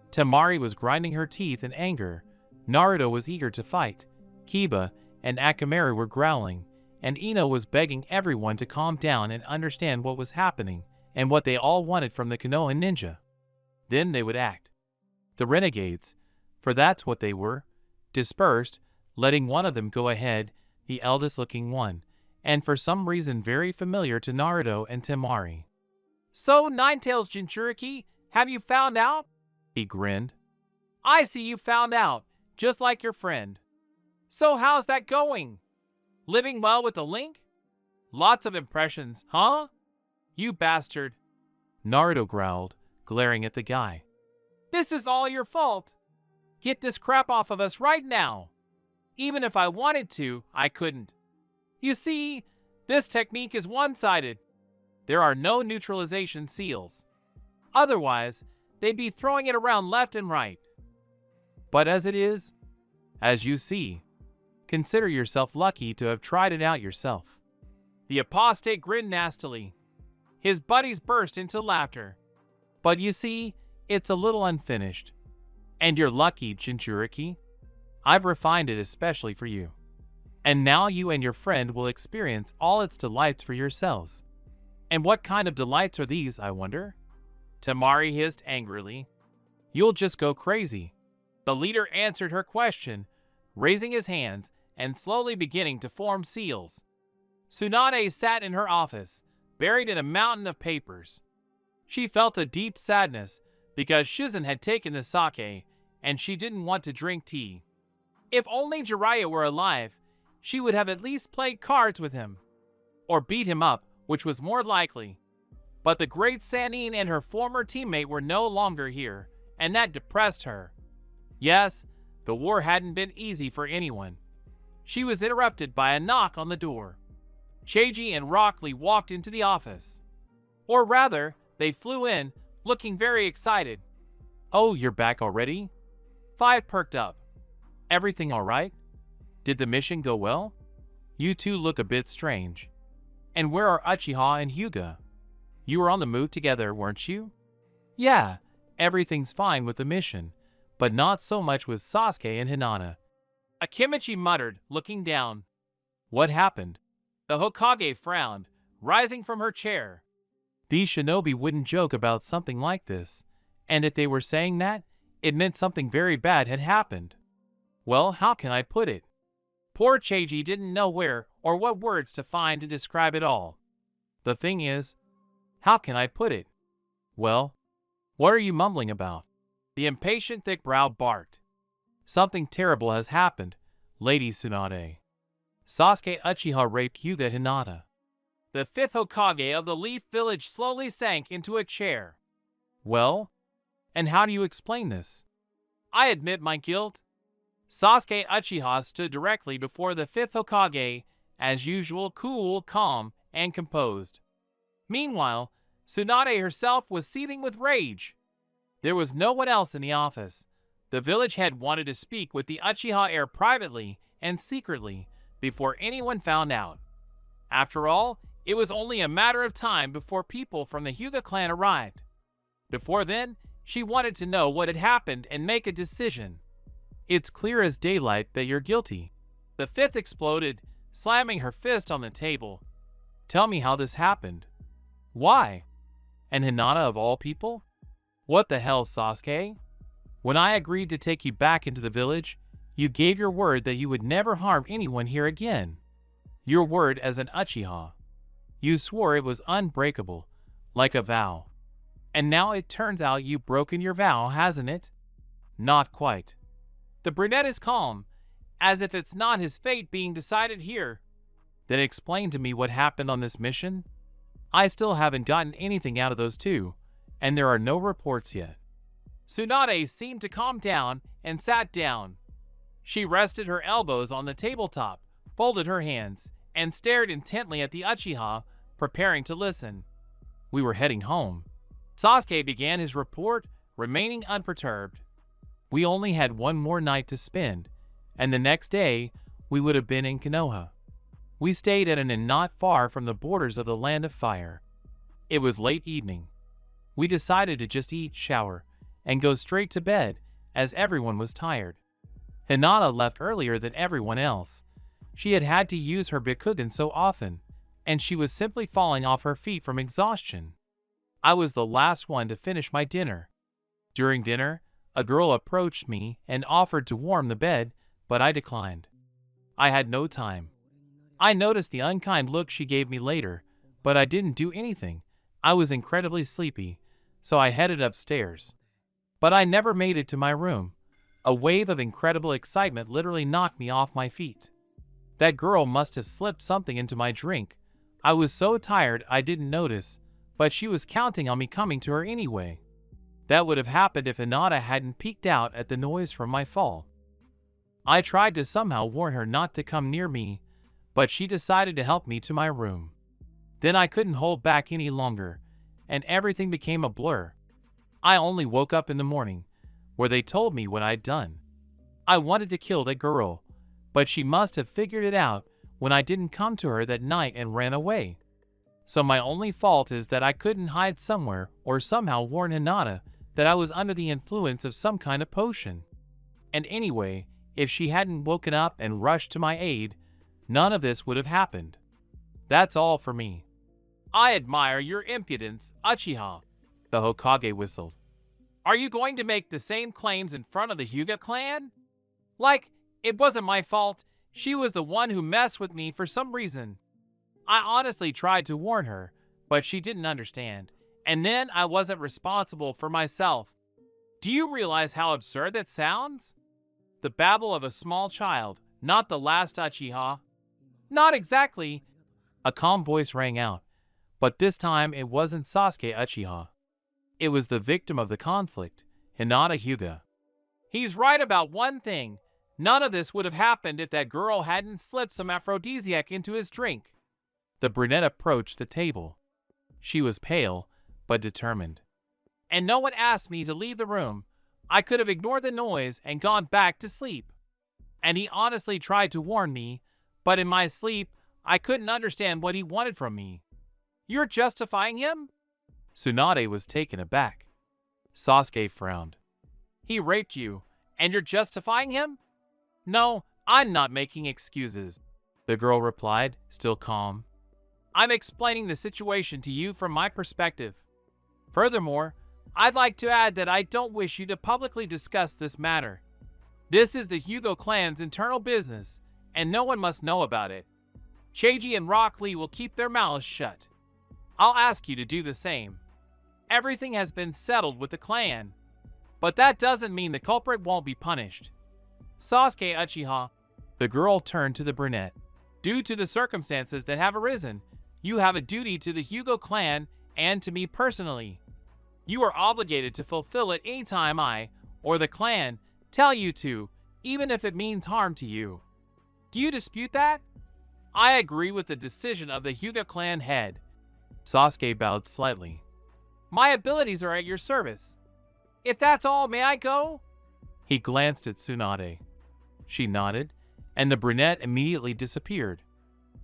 [SPEAKER 2] Temari was grinding her teeth in anger, Naruto was eager to fight, Kiba and Akamaru were growling, and Ino was begging everyone to calm down and understand what was happening and what they all wanted from the Konoha ninja. Then they would act. The renegades, for that's what they were, dispersed, letting one of them go ahead, the eldest-looking one, and for some reason very familiar to Naruto and Temari. "So, Ninetales Jinchuriki, have you found out?" he grinned. "I see you found out, just like your friend. So how's that going? Living well with the Link? Lots of impressions, huh? You bastard," Naruto growled, glaring at the guy. "This is all your fault. Get this crap off of us right now. Even if I wanted to, I couldn't. You see, this technique is one-sided. There are no neutralization seals. Otherwise, they'd be throwing it around left and right. But as it is, as you see, consider yourself lucky to have tried it out yourself." The apostate grinned nastily. His buddies burst into laughter. "But you see, it's a little unfinished. And you're lucky, Jinchuriki. I've refined it especially for you. And now you and your friend will experience all its delights for yourselves." "And what kind of delights are these, I wonder?" Temari hissed angrily. "You'll just go crazy." The leader answered her question, raising his hands and slowly beginning to form seals. Tsunade sat in her office, buried in a mountain of papers. She felt a deep sadness because Shizen had taken the sake, and she didn't want to drink tea. If only Jiraiya were alive, she would have at least played cards with him. Or beat him up, which was more likely. But the great Sannin and her former teammate were no longer here, and that depressed her. Yes, the war hadn't been easy for anyone. She was interrupted by a knock on the door. Cheiji and Rockley walked into the office. Or rather, they flew in, looking very excited. "Oh, you're back already?" Five perked up. "Everything all right? Did the mission go well? You two look a bit strange. And where are Uchiha and Hyuga? You were on the move together, weren't you?" "Yeah, everything's fine with the mission, but not so much with Sasuke and Hinata." Akimichi muttered, looking down. "What happened?" The Hokage frowned, rising from her chair. These shinobi wouldn't joke about something like this, and if they were saying that, it meant something very bad had happened. Well, how can I put it? Poor Cheiji didn't know where or what words to find to describe it all. The thing is, how can I put it? Well, what are you mumbling about? The impatient thick brow barked. Something terrible has happened, Lady Tsunade. Sasuke Uchiha raped Hyuga Hinata. The fifth Hokage of the Leaf Village slowly sank into a chair. Well, and how do you explain this? I admit my guilt. Sasuke Uchiha stood directly before the fifth Hokage, as usual cool, calm, and composed. Meanwhile, Tsunade herself was seething with rage. There was no one else in the office. The village head wanted to speak with the Uchiha heir privately and secretly before anyone found out. After all, it was only a matter of time before people from the Hyuga clan arrived. Before then, she wanted to know what had happened and make a decision. It's clear as daylight that you're guilty. The fifth exploded, slamming her fist on the table. Tell me how this happened. Why? And Hinata of all people? What the hell, Sasuke? When I agreed to take you back into the village, you gave your word that you would never harm anyone here again. Your word as an Uchiha. You swore it was unbreakable, like a vow. And now it turns out you've broken your vow, hasn't it? Not quite. The brunette is calm, as if it's not his fate being decided here. Then explain to me what happened on this mission. I still haven't gotten anything out of those two, and there are no reports yet. Tsunade seemed to calm down and sat down. She rested her elbows on the tabletop, folded her hands, and stared intently at the Uchiha, preparing to listen. We were heading home. Sasuke began his report, remaining unperturbed. We only had one more night to spend, and the next day we would have been in Konoha. We stayed at an inn not far from the borders of the Land of Fire. It was late evening. We decided to just eat, shower, and go straight to bed, as everyone was tired. Hinata left earlier than everyone else. She had had to use her Bikugan so often, and she was simply falling off her feet from exhaustion. I was the last one to finish my dinner. During dinner, a girl approached me and offered to warm the bed, but I declined. I had no time. I noticed the unkind look she gave me later, but I didn't do anything. I was incredibly sleepy, so I headed upstairs. But I never made it to my room. A wave of incredible excitement literally knocked me off my feet. That girl must have slipped something into my drink. I was so tired I didn't notice, but she was counting on me coming to her anyway. That would have happened if Hinata hadn't peeked out at the noise from my fall. I tried to somehow warn her not to come near me, but she decided to help me to my room. Then I couldn't hold back any longer, and everything became a blur. I only woke up in the morning, where they told me what I'd done. I wanted to kill that girl, but she must have figured it out when I didn't come to her that night and ran away. So my only fault is that I couldn't hide somewhere or somehow warn Hinata that I was under the influence of some kind of potion. And anyway, if she hadn't woken up and rushed to my aid, none of this would have happened. That's all for me. I admire your impudence, Uchiha, the Hokage whistled. Are you going to make the same claims in front of the Hyuga clan? Like, it wasn't my fault. She was the one who messed with me for some reason. I honestly tried to warn her, but she didn't understand. And then I wasn't responsible for myself. Do you realize how absurd that sounds? The babble of a small child, not the last Uchiha. Not exactly. A calm voice rang out, but this time it wasn't Sasuke Uchiha. It was the victim of the conflict, Hinata Hyuga. He's right about one thing. None of this would have happened if that girl hadn't slipped some aphrodisiac into his drink. The brunette approached the table. She was pale, but determined. And no one asked me to leave the room. I could have ignored the noise and gone back to sleep. And he honestly tried to warn me, but in my sleep, I couldn't understand what he wanted from me. You're justifying him? Tsunade was taken aback. Sasuke frowned. He raped you, and you're justifying him? No, I'm not making excuses, the girl replied, still calm. I'm explaining the situation to you from my perspective. Furthermore, I'd like to add that I don't wish you to publicly discuss this matter. This is the Hyuga clan's internal business, and no one must know about it. Cheiji and Rock Lee will keep their mouths shut. I'll ask you to do the same. Everything has been settled with the clan, but that doesn't mean the culprit won't be punished. Sasuke Uchiha, the girl turned to the brunette. Due to the circumstances that have arisen, you have a duty to the Hyuga clan and to me personally. You are obligated to fulfill it any time I, or the clan, tell you to, even if it means harm to you. Do you dispute that? I agree with the decision of the Hyuga clan head. Sasuke bowed slightly. My abilities are at your service. If that's all, may I go? He glanced at Tsunade. She nodded, and the brunette immediately disappeared.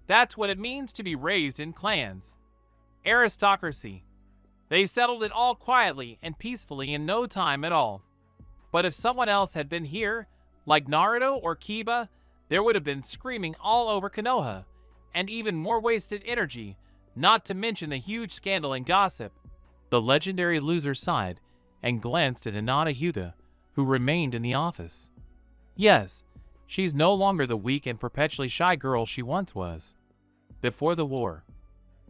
[SPEAKER 2] That's what it means to be raised in clans. Aristocracy. They settled it all quietly and peacefully in no time at all. But if someone else had been here, like Naruto or Kiba, there would have been screaming all over Konoha, and even more wasted energy, not to mention the huge scandal and gossip. The legendary loser sighed and glanced at Hinata Hyuga, who remained in the office. Yes, she's no longer the weak and perpetually shy girl she once was. Before the war.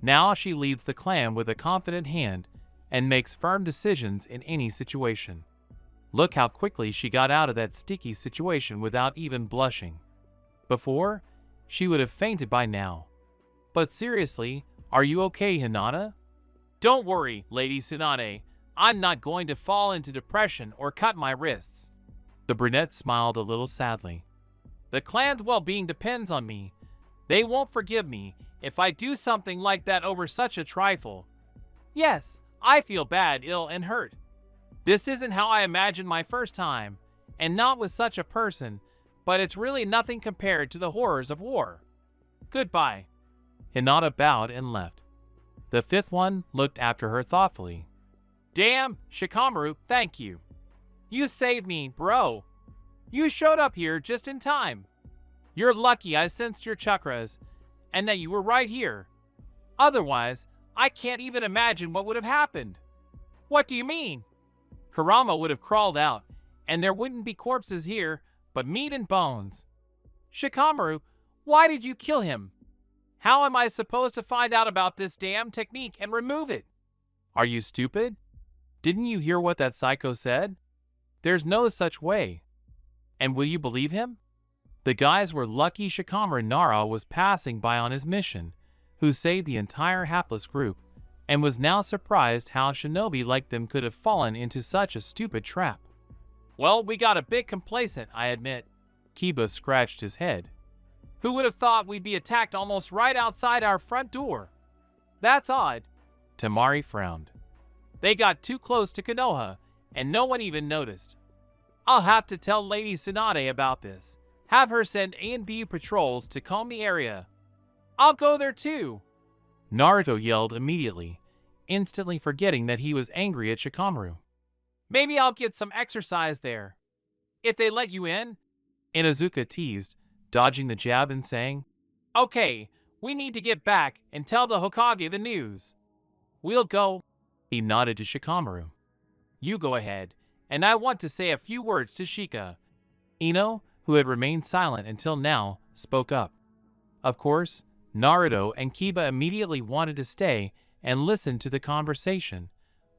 [SPEAKER 2] Now she leads the clan with a confident hand and makes firm decisions in any situation. Look how quickly she got out of that sticky situation without even blushing. Before, she would have fainted by now. But seriously, are you okay, Hinata? Don't worry, Lady Tsunade. I'm not going to fall into depression or cut my wrists." The brunette smiled a little sadly. "The clan's well-being depends on me. They won't forgive me if I do something like that over such a trifle. Yes, I feel bad, ill, and hurt. This isn't how I imagined my first time, and not with such a person, but it's really nothing compared to the horrors of war. Goodbye." Hinata bowed and left. The fifth one looked after her thoughtfully. "Damn, Shikamaru, thank you. You saved me, bro. You showed up here just in time. You're lucky I sensed your chakras, and that you were right here. Otherwise, I can't even imagine what would have happened." "What do you mean?" "Kurama would have crawled out, and there wouldn't be corpses here, but meat and bones." "Shikamaru, why did you kill him? How am I supposed to find out about this damn technique and remove it?" "Are you stupid? Didn't you hear what that psycho said? There's no such way. And will you believe him? The guys were lucky Shikamaru Nara was passing by on his mission, who saved the entire hapless group, and was now surprised how shinobi like them could have fallen into such a stupid trap." "Well, we got a bit complacent, I admit." Kiba scratched his head. "Who would have thought we'd be attacked almost right outside our front door? That's odd." Temari frowned. "They got too close to Konoha, and no one even noticed. I'll have to tell Lady Tsunade about this. Have her send A and B patrols to comb the area." "I'll go there too," Naruto yelled immediately, instantly forgetting that he was angry at Shikamaru. "Maybe I'll get some exercise there. If they let you in," Inuzuka teased, dodging the jab and saying, "Okay, we need to get back and tell the Hokage the news." "We'll go." He nodded to Shikamaru. "You go ahead, and I want to say a few words to Shika." Ino, who had remained silent until now, spoke up. Of course, Naruto and Kiba immediately wanted to stay and listen to the conversation,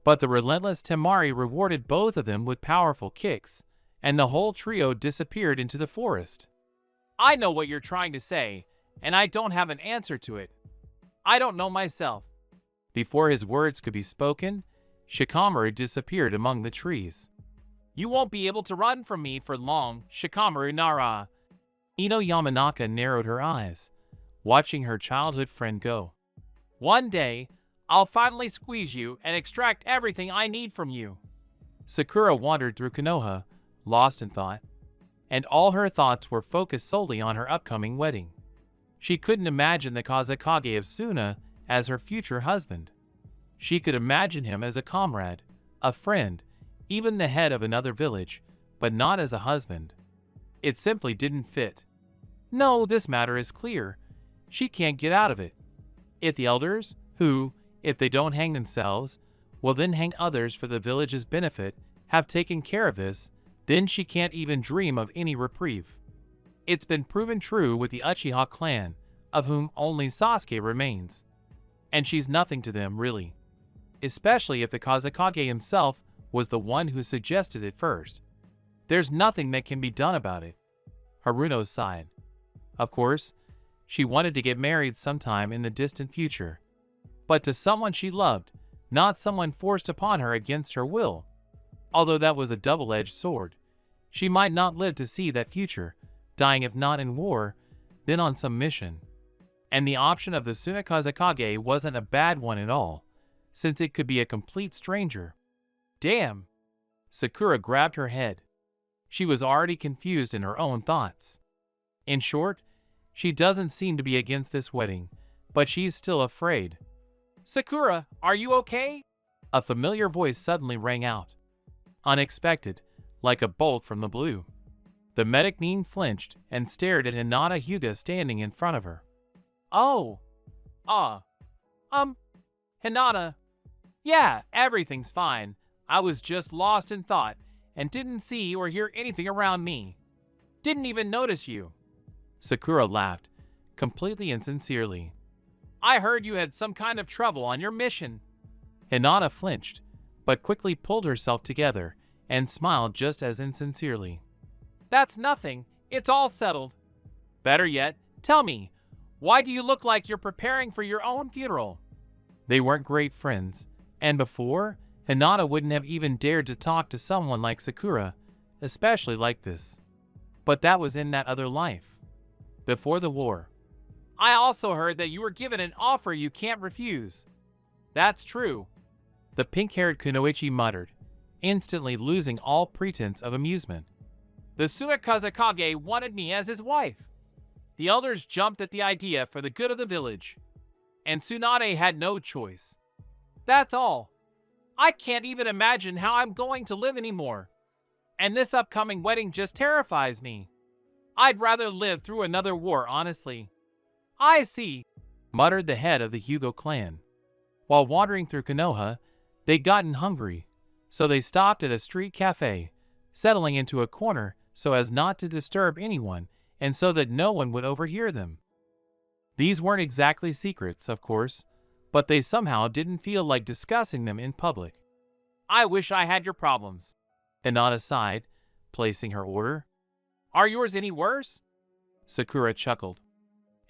[SPEAKER 2] but the relentless Temari rewarded both of them with powerful kicks, and the whole trio disappeared into the forest. "I know what you're trying to say, and I don't have an answer to it. I don't know myself." Before his words could be spoken, Shikamaru disappeared among the trees. "You won't be able to run from me for long, Shikamaru Nara." Ino Yamanaka narrowed her eyes, watching her childhood friend go. "One day, I'll finally squeeze you and extract everything I need from you." Sakura wandered through Konoha, lost in thought, and all her thoughts were focused solely on her upcoming wedding. She couldn't imagine the Kazekage of Suna as her future husband. She could imagine him as a comrade, a friend, even the head of another village, but not as a husband. It simply didn't fit. No, this matter is clear. She can't get out of it. If the elders, who, if they don't hang themselves, will then hang others for the village's benefit, have taken care of this, then she can't even dream of any reprieve. It's been proven true with the Uchiha clan, of whom only Sasuke remains. And she's nothing to them, really. Especially if the Kazekage himself was the one who suggested it first. There's nothing that can be done about it. Haruno sighed. Of course, she wanted to get married sometime in the distant future. But to someone she loved, not someone forced upon her against her will. Although that was a double-edged sword. She might not live to see that future, dying if not in war, then on some mission. And the option of the Suna Kazekage wasn't a bad one at all, since it could be a complete stranger. Damn! Sakura grabbed her head. She was already confused in her own thoughts. In short, she doesn't seem to be against this wedding, but she's still afraid. "Sakura, are you okay?" A familiar voice suddenly rang out. Unexpected, like a bolt from the blue. The medic Nin flinched and stared at Hinata Hyuga standing in front of her. "Oh. Hinata. Yeah, everything's fine. I was just lost in thought and didn't see or hear anything around me. Didn't even notice you." Sakura laughed, completely and sincerely. "I heard you had some kind of trouble on your mission." Hinata flinched, but quickly pulled herself together and smiled just as insincerely. "That's nothing. It's all settled." "Better yet, tell me, why do you look like you're preparing for your own funeral?" They weren't great friends, and before, Hinata wouldn't have even dared to talk to someone like Sakura, especially like this. But that was in that other life. Before the war. I also heard that you were given an offer you can't refuse. That's true. The pink-haired Kunoichi muttered, instantly losing all pretense of amusement. The Tsunakaze Kage wanted me as his wife. The elders jumped at the idea for the good of the village, and Tsunade had no choice. That's all. I can't even imagine how I'm going to live anymore. And this upcoming wedding just terrifies me. I'd rather live through another war, honestly. I see, muttered the head of the Hugo clan. While wandering through Konoha, they'd gotten hungry, so they stopped at a street cafe, settling into a corner so as not to disturb anyone and so that no one would overhear them. These weren't exactly secrets, of course, but they somehow didn't feel like discussing them in public. I wish I had your problems, Hinata sighed, placing her order. Are yours any worse? Sakura chuckled.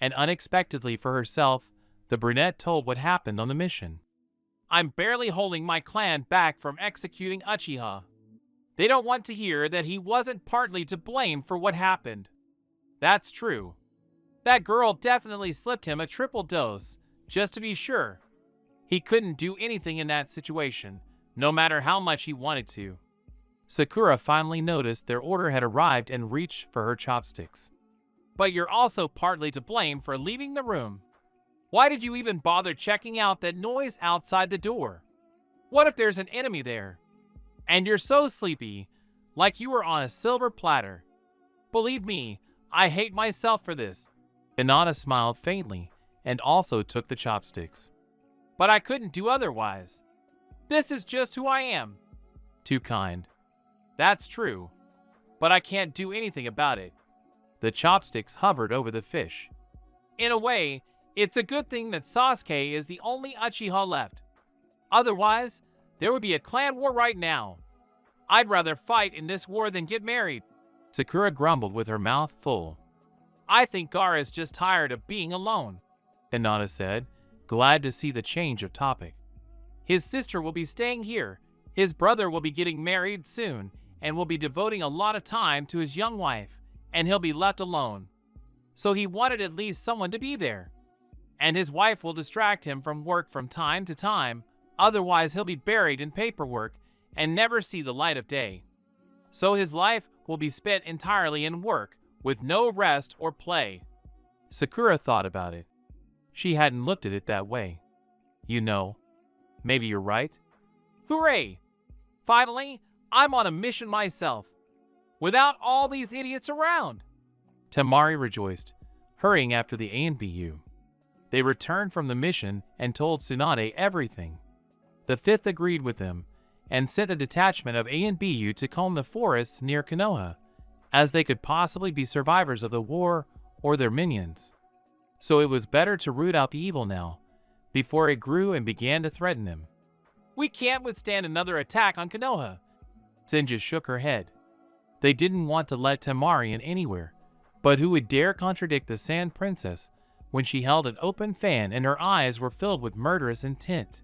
[SPEAKER 2] And unexpectedly for herself, the brunette told what happened on the mission. I'm barely holding my clan back from executing Uchiha. They don't want to hear that he wasn't partly to blame for what happened. That's true. That girl definitely slipped him a triple dose, just to be sure. He couldn't do anything in that situation, no matter how much he wanted to. Sakura finally noticed their order had arrived and reached for her chopsticks. But you're also partly to blame for leaving the room. Why did you even bother checking out that noise outside the door? What if there's an enemy there? And you're so sleepy, like you were on a silver platter. Believe me, I hate myself for this. Hinata smiled faintly and also took the chopsticks. But I couldn't do otherwise. This is just who I am. Too kind. That's true. But I can't do anything about it. The chopsticks hovered over the fish. In a way, it's a good thing that Sasuke is the only Uchiha left. Otherwise, there would be a clan war right now. I'd rather fight in this war than get married. Sakura grumbled with her mouth full. I think Gaara's just tired of being alone, Hinata said, glad to see the change of topic. His sister will be staying here. His brother will be getting married soon and will be devoting a lot of time to his young wife, and he'll be left alone. So he wanted at least someone to be there. And his wife will distract him from work from time to time, otherwise he'll be buried in paperwork and never see the light of day. So his life will be spent entirely in work, with no rest or play. Sakura thought about it. She hadn't looked at it that way. You know, maybe you're right. Hooray! Finally, I'm on a mission myself, without all these idiots around. Temari rejoiced, hurrying after the ANBU. They returned from the mission and told Tsunade everything. The fifth agreed with them, and sent a detachment of ANBU to comb the forests near Konoha, as they could possibly be survivors of the war or their minions. So it was better to root out the evil now, before it grew and began to threaten them. We can't withstand another attack on Konoha. Senju shook her head. They didn't want to let Temari in anywhere, but who would dare contradict the Sand Princess when she held an open fan and her eyes were filled with murderous intent?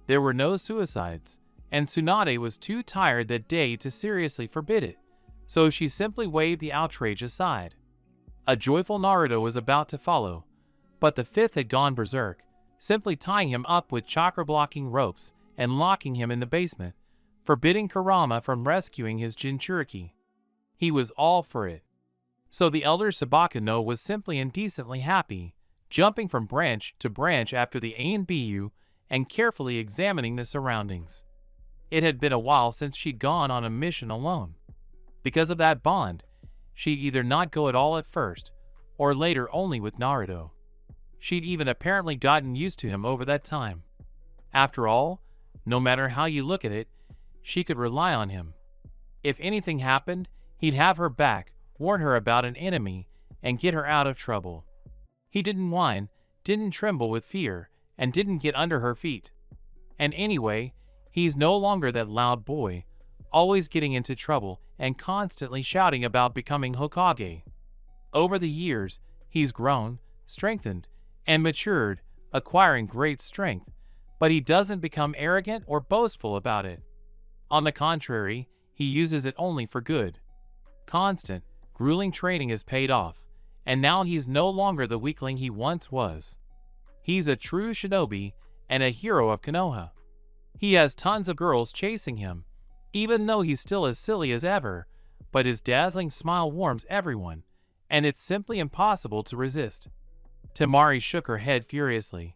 [SPEAKER 2] There were no suicides, and Tsunade was too tired that day to seriously forbid it, so she simply waved the outrage aside. A joyful Naruto was about to follow, but the fifth had gone berserk, simply tying him up with chakra-blocking ropes and locking him in the basement, forbidding Kurama from rescuing his Jinchuriki. He was all for it. So the elder Sabakano was simply indecently happy, jumping from branch to branch after the ANBU and carefully examining the surroundings. It had been a while since she'd gone on a mission alone. Because of that bond, she'd either not go at all at first, or later only with Naruto. She'd even apparently gotten used to him over that time. After all, no matter how you look at it, she could rely on him. If anything happened, he'd have her back, warn her about an enemy, and get her out of trouble. He didn't whine, didn't tremble with fear, and didn't get under her feet. And anyway, he's no longer that loud boy, always getting into trouble and constantly shouting about becoming Hokage. Over the years, he's grown, strengthened, and matured, acquiring great strength, but he doesn't become arrogant or boastful about it. On the contrary, he uses it only for good. Constant, grueling training has paid off, and now he's no longer the weakling he once was. He's a true shinobi and a hero of Konoha. He has tons of girls chasing him, even though he's still as silly as ever, but his dazzling smile warms everyone, and it's simply impossible to resist. Temari shook her head furiously,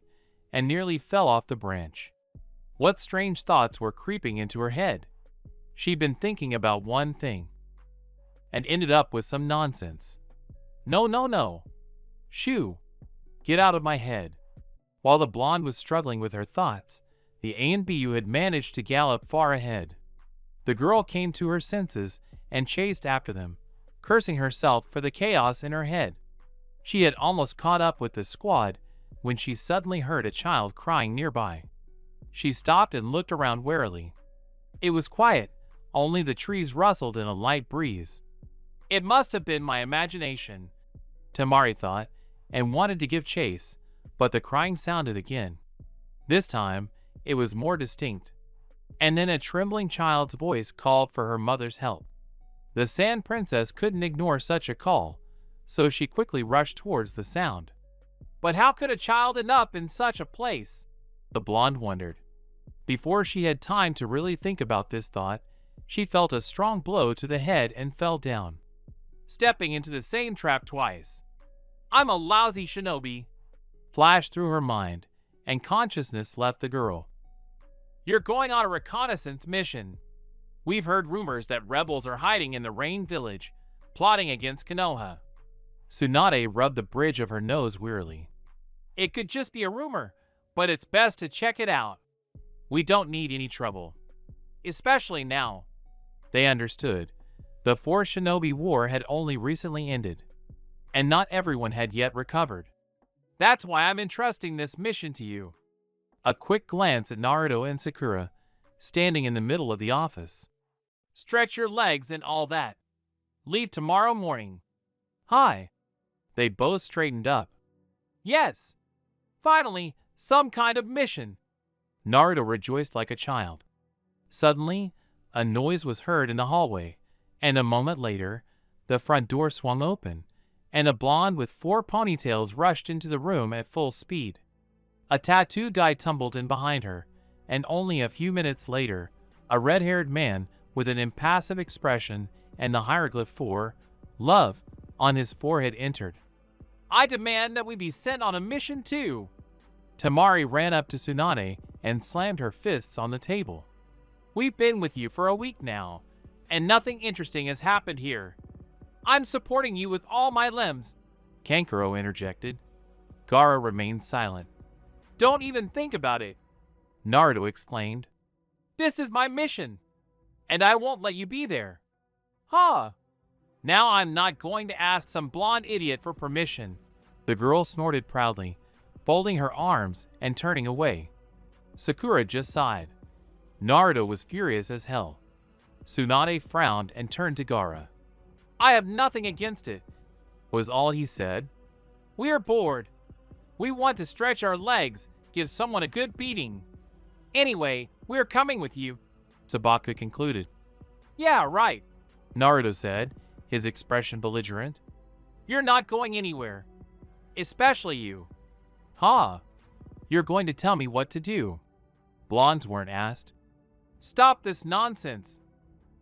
[SPEAKER 2] and nearly fell off the branch. What strange thoughts were creeping into her head? She'd been thinking about one thing, and ended up with some nonsense. No, no, no. Shoo! Get out of my head. While the blonde was struggling with her thoughts, the ANBU had managed to gallop far ahead. The girl came to her senses and chased after them, cursing herself for the chaos in her head. She had almost caught up with the squad when she suddenly heard a child crying nearby. She stopped and looked around warily. It was quiet, only the trees rustled in a light breeze. It must have been my imagination, Temari thought, and wanted to give chase, but the crying sounded again. This time, it was more distinct. And then a trembling child's voice called for her mother's help. The Sand Princess couldn't ignore such a call, so she quickly rushed towards the sound. But how could a child end up in such a place? The blonde wondered. Before she had time to really think about this thought, she felt a strong blow to the head and fell down, stepping into the same trap twice. I'm a lousy shinobi, flashed through her mind, and consciousness left the girl. You're going on a reconnaissance mission. We've heard rumors that rebels are hiding in the Rain Village, plotting against Konoha. Tsunade rubbed the bridge of her nose wearily. It could just be a rumor, but it's best to check it out. We don't need any trouble. Especially now. They understood. The Four Shinobi War had only recently ended, and not everyone had yet recovered. That's why I'm entrusting this mission to you. A quick glance at Naruto and Sakura, standing in the middle of the office. Stretch your legs and all that. Leave tomorrow morning. Hi. They both straightened up. Yes. Finally, some kind of mission. Naruto rejoiced like a child. Suddenly, a noise was heard in the hallway, and a moment later, the front door swung open, and a blonde with 4 ponytails rushed into the room at full speed. A tattooed guy tumbled in behind her, and only a few minutes later, a red-haired man with an impassive expression and the hieroglyph for love on his forehead entered. I demand that we be sent on a mission too. Temari ran up to Tsunade and slammed her fists on the table. We've been with you for a week now, and nothing interesting has happened here. I'm supporting you with all my limbs, Kankuro interjected. Gaara remained silent. Don't even think about it, Naruto exclaimed. This is my mission, and I won't let you be there. Huh. Now I'm not going to ask some blonde idiot for permission. The girl snorted proudly, folding her arms and turning away. Sakura just sighed. Naruto was furious as hell. Tsunade frowned and turned to Gaara. I have nothing against it, was all he said. We are bored. We want to stretch our legs, give someone a good beating. Anyway, we're coming with you, Sabaka concluded. Yeah, right, Naruto said, his expression belligerent. You're not going anywhere. Especially you. Huh? You're going to tell me what to do. Blondes weren't asked. Stop this nonsense.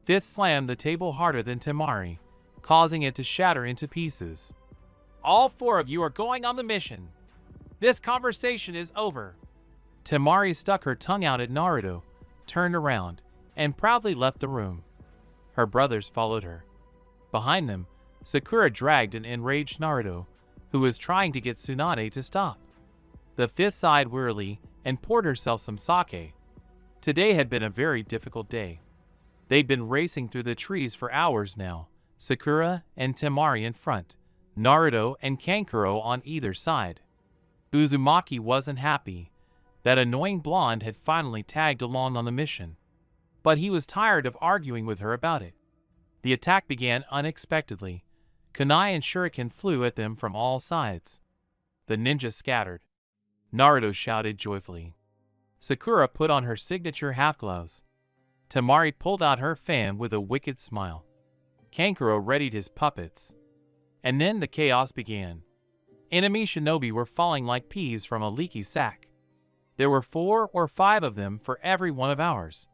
[SPEAKER 2] Fifth slammed the table harder than Temari, causing it to shatter into pieces. All 4 of you are going on the mission. This conversation is over. Temari stuck her tongue out at Naruto, turned around, and proudly left the room. Her brothers followed her. Behind them, Sakura dragged an enraged Naruto, who was trying to get Tsunade to stop. The fifth sighed wearily and poured herself some sake. Today had been a very difficult day. They'd been racing through the trees for hours now, Sakura and Temari in front, Naruto and Kankuro on either side. Uzumaki wasn't happy. That annoying blonde had finally tagged along on the mission. But he was tired of arguing with her about it. The attack began unexpectedly. Kunai and shuriken flew at them from all sides. The ninja scattered. Naruto shouted joyfully. Sakura put on her signature half-gloves. Temari pulled out her fan with a wicked smile. Kankuro readied his puppets. And then the chaos began. Enemy shinobi were falling like peas from a leaky sack. There were 4 or 5 of them for every one of ours.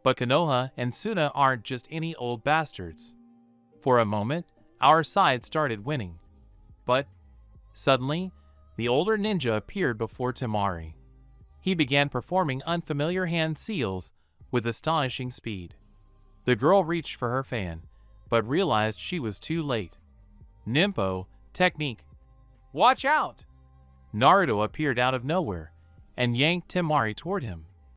[SPEAKER 2] But Konoha and Suna aren't just any old bastards. For a moment, our side started winning. But, suddenly, the older ninja appeared before Temari. He began performing unfamiliar hand seals with astonishing speed. The girl reached for her fan, but realized she was too late. Nimpo, technique. Watch out! Naruto appeared out of nowhere and yanked Temari toward him.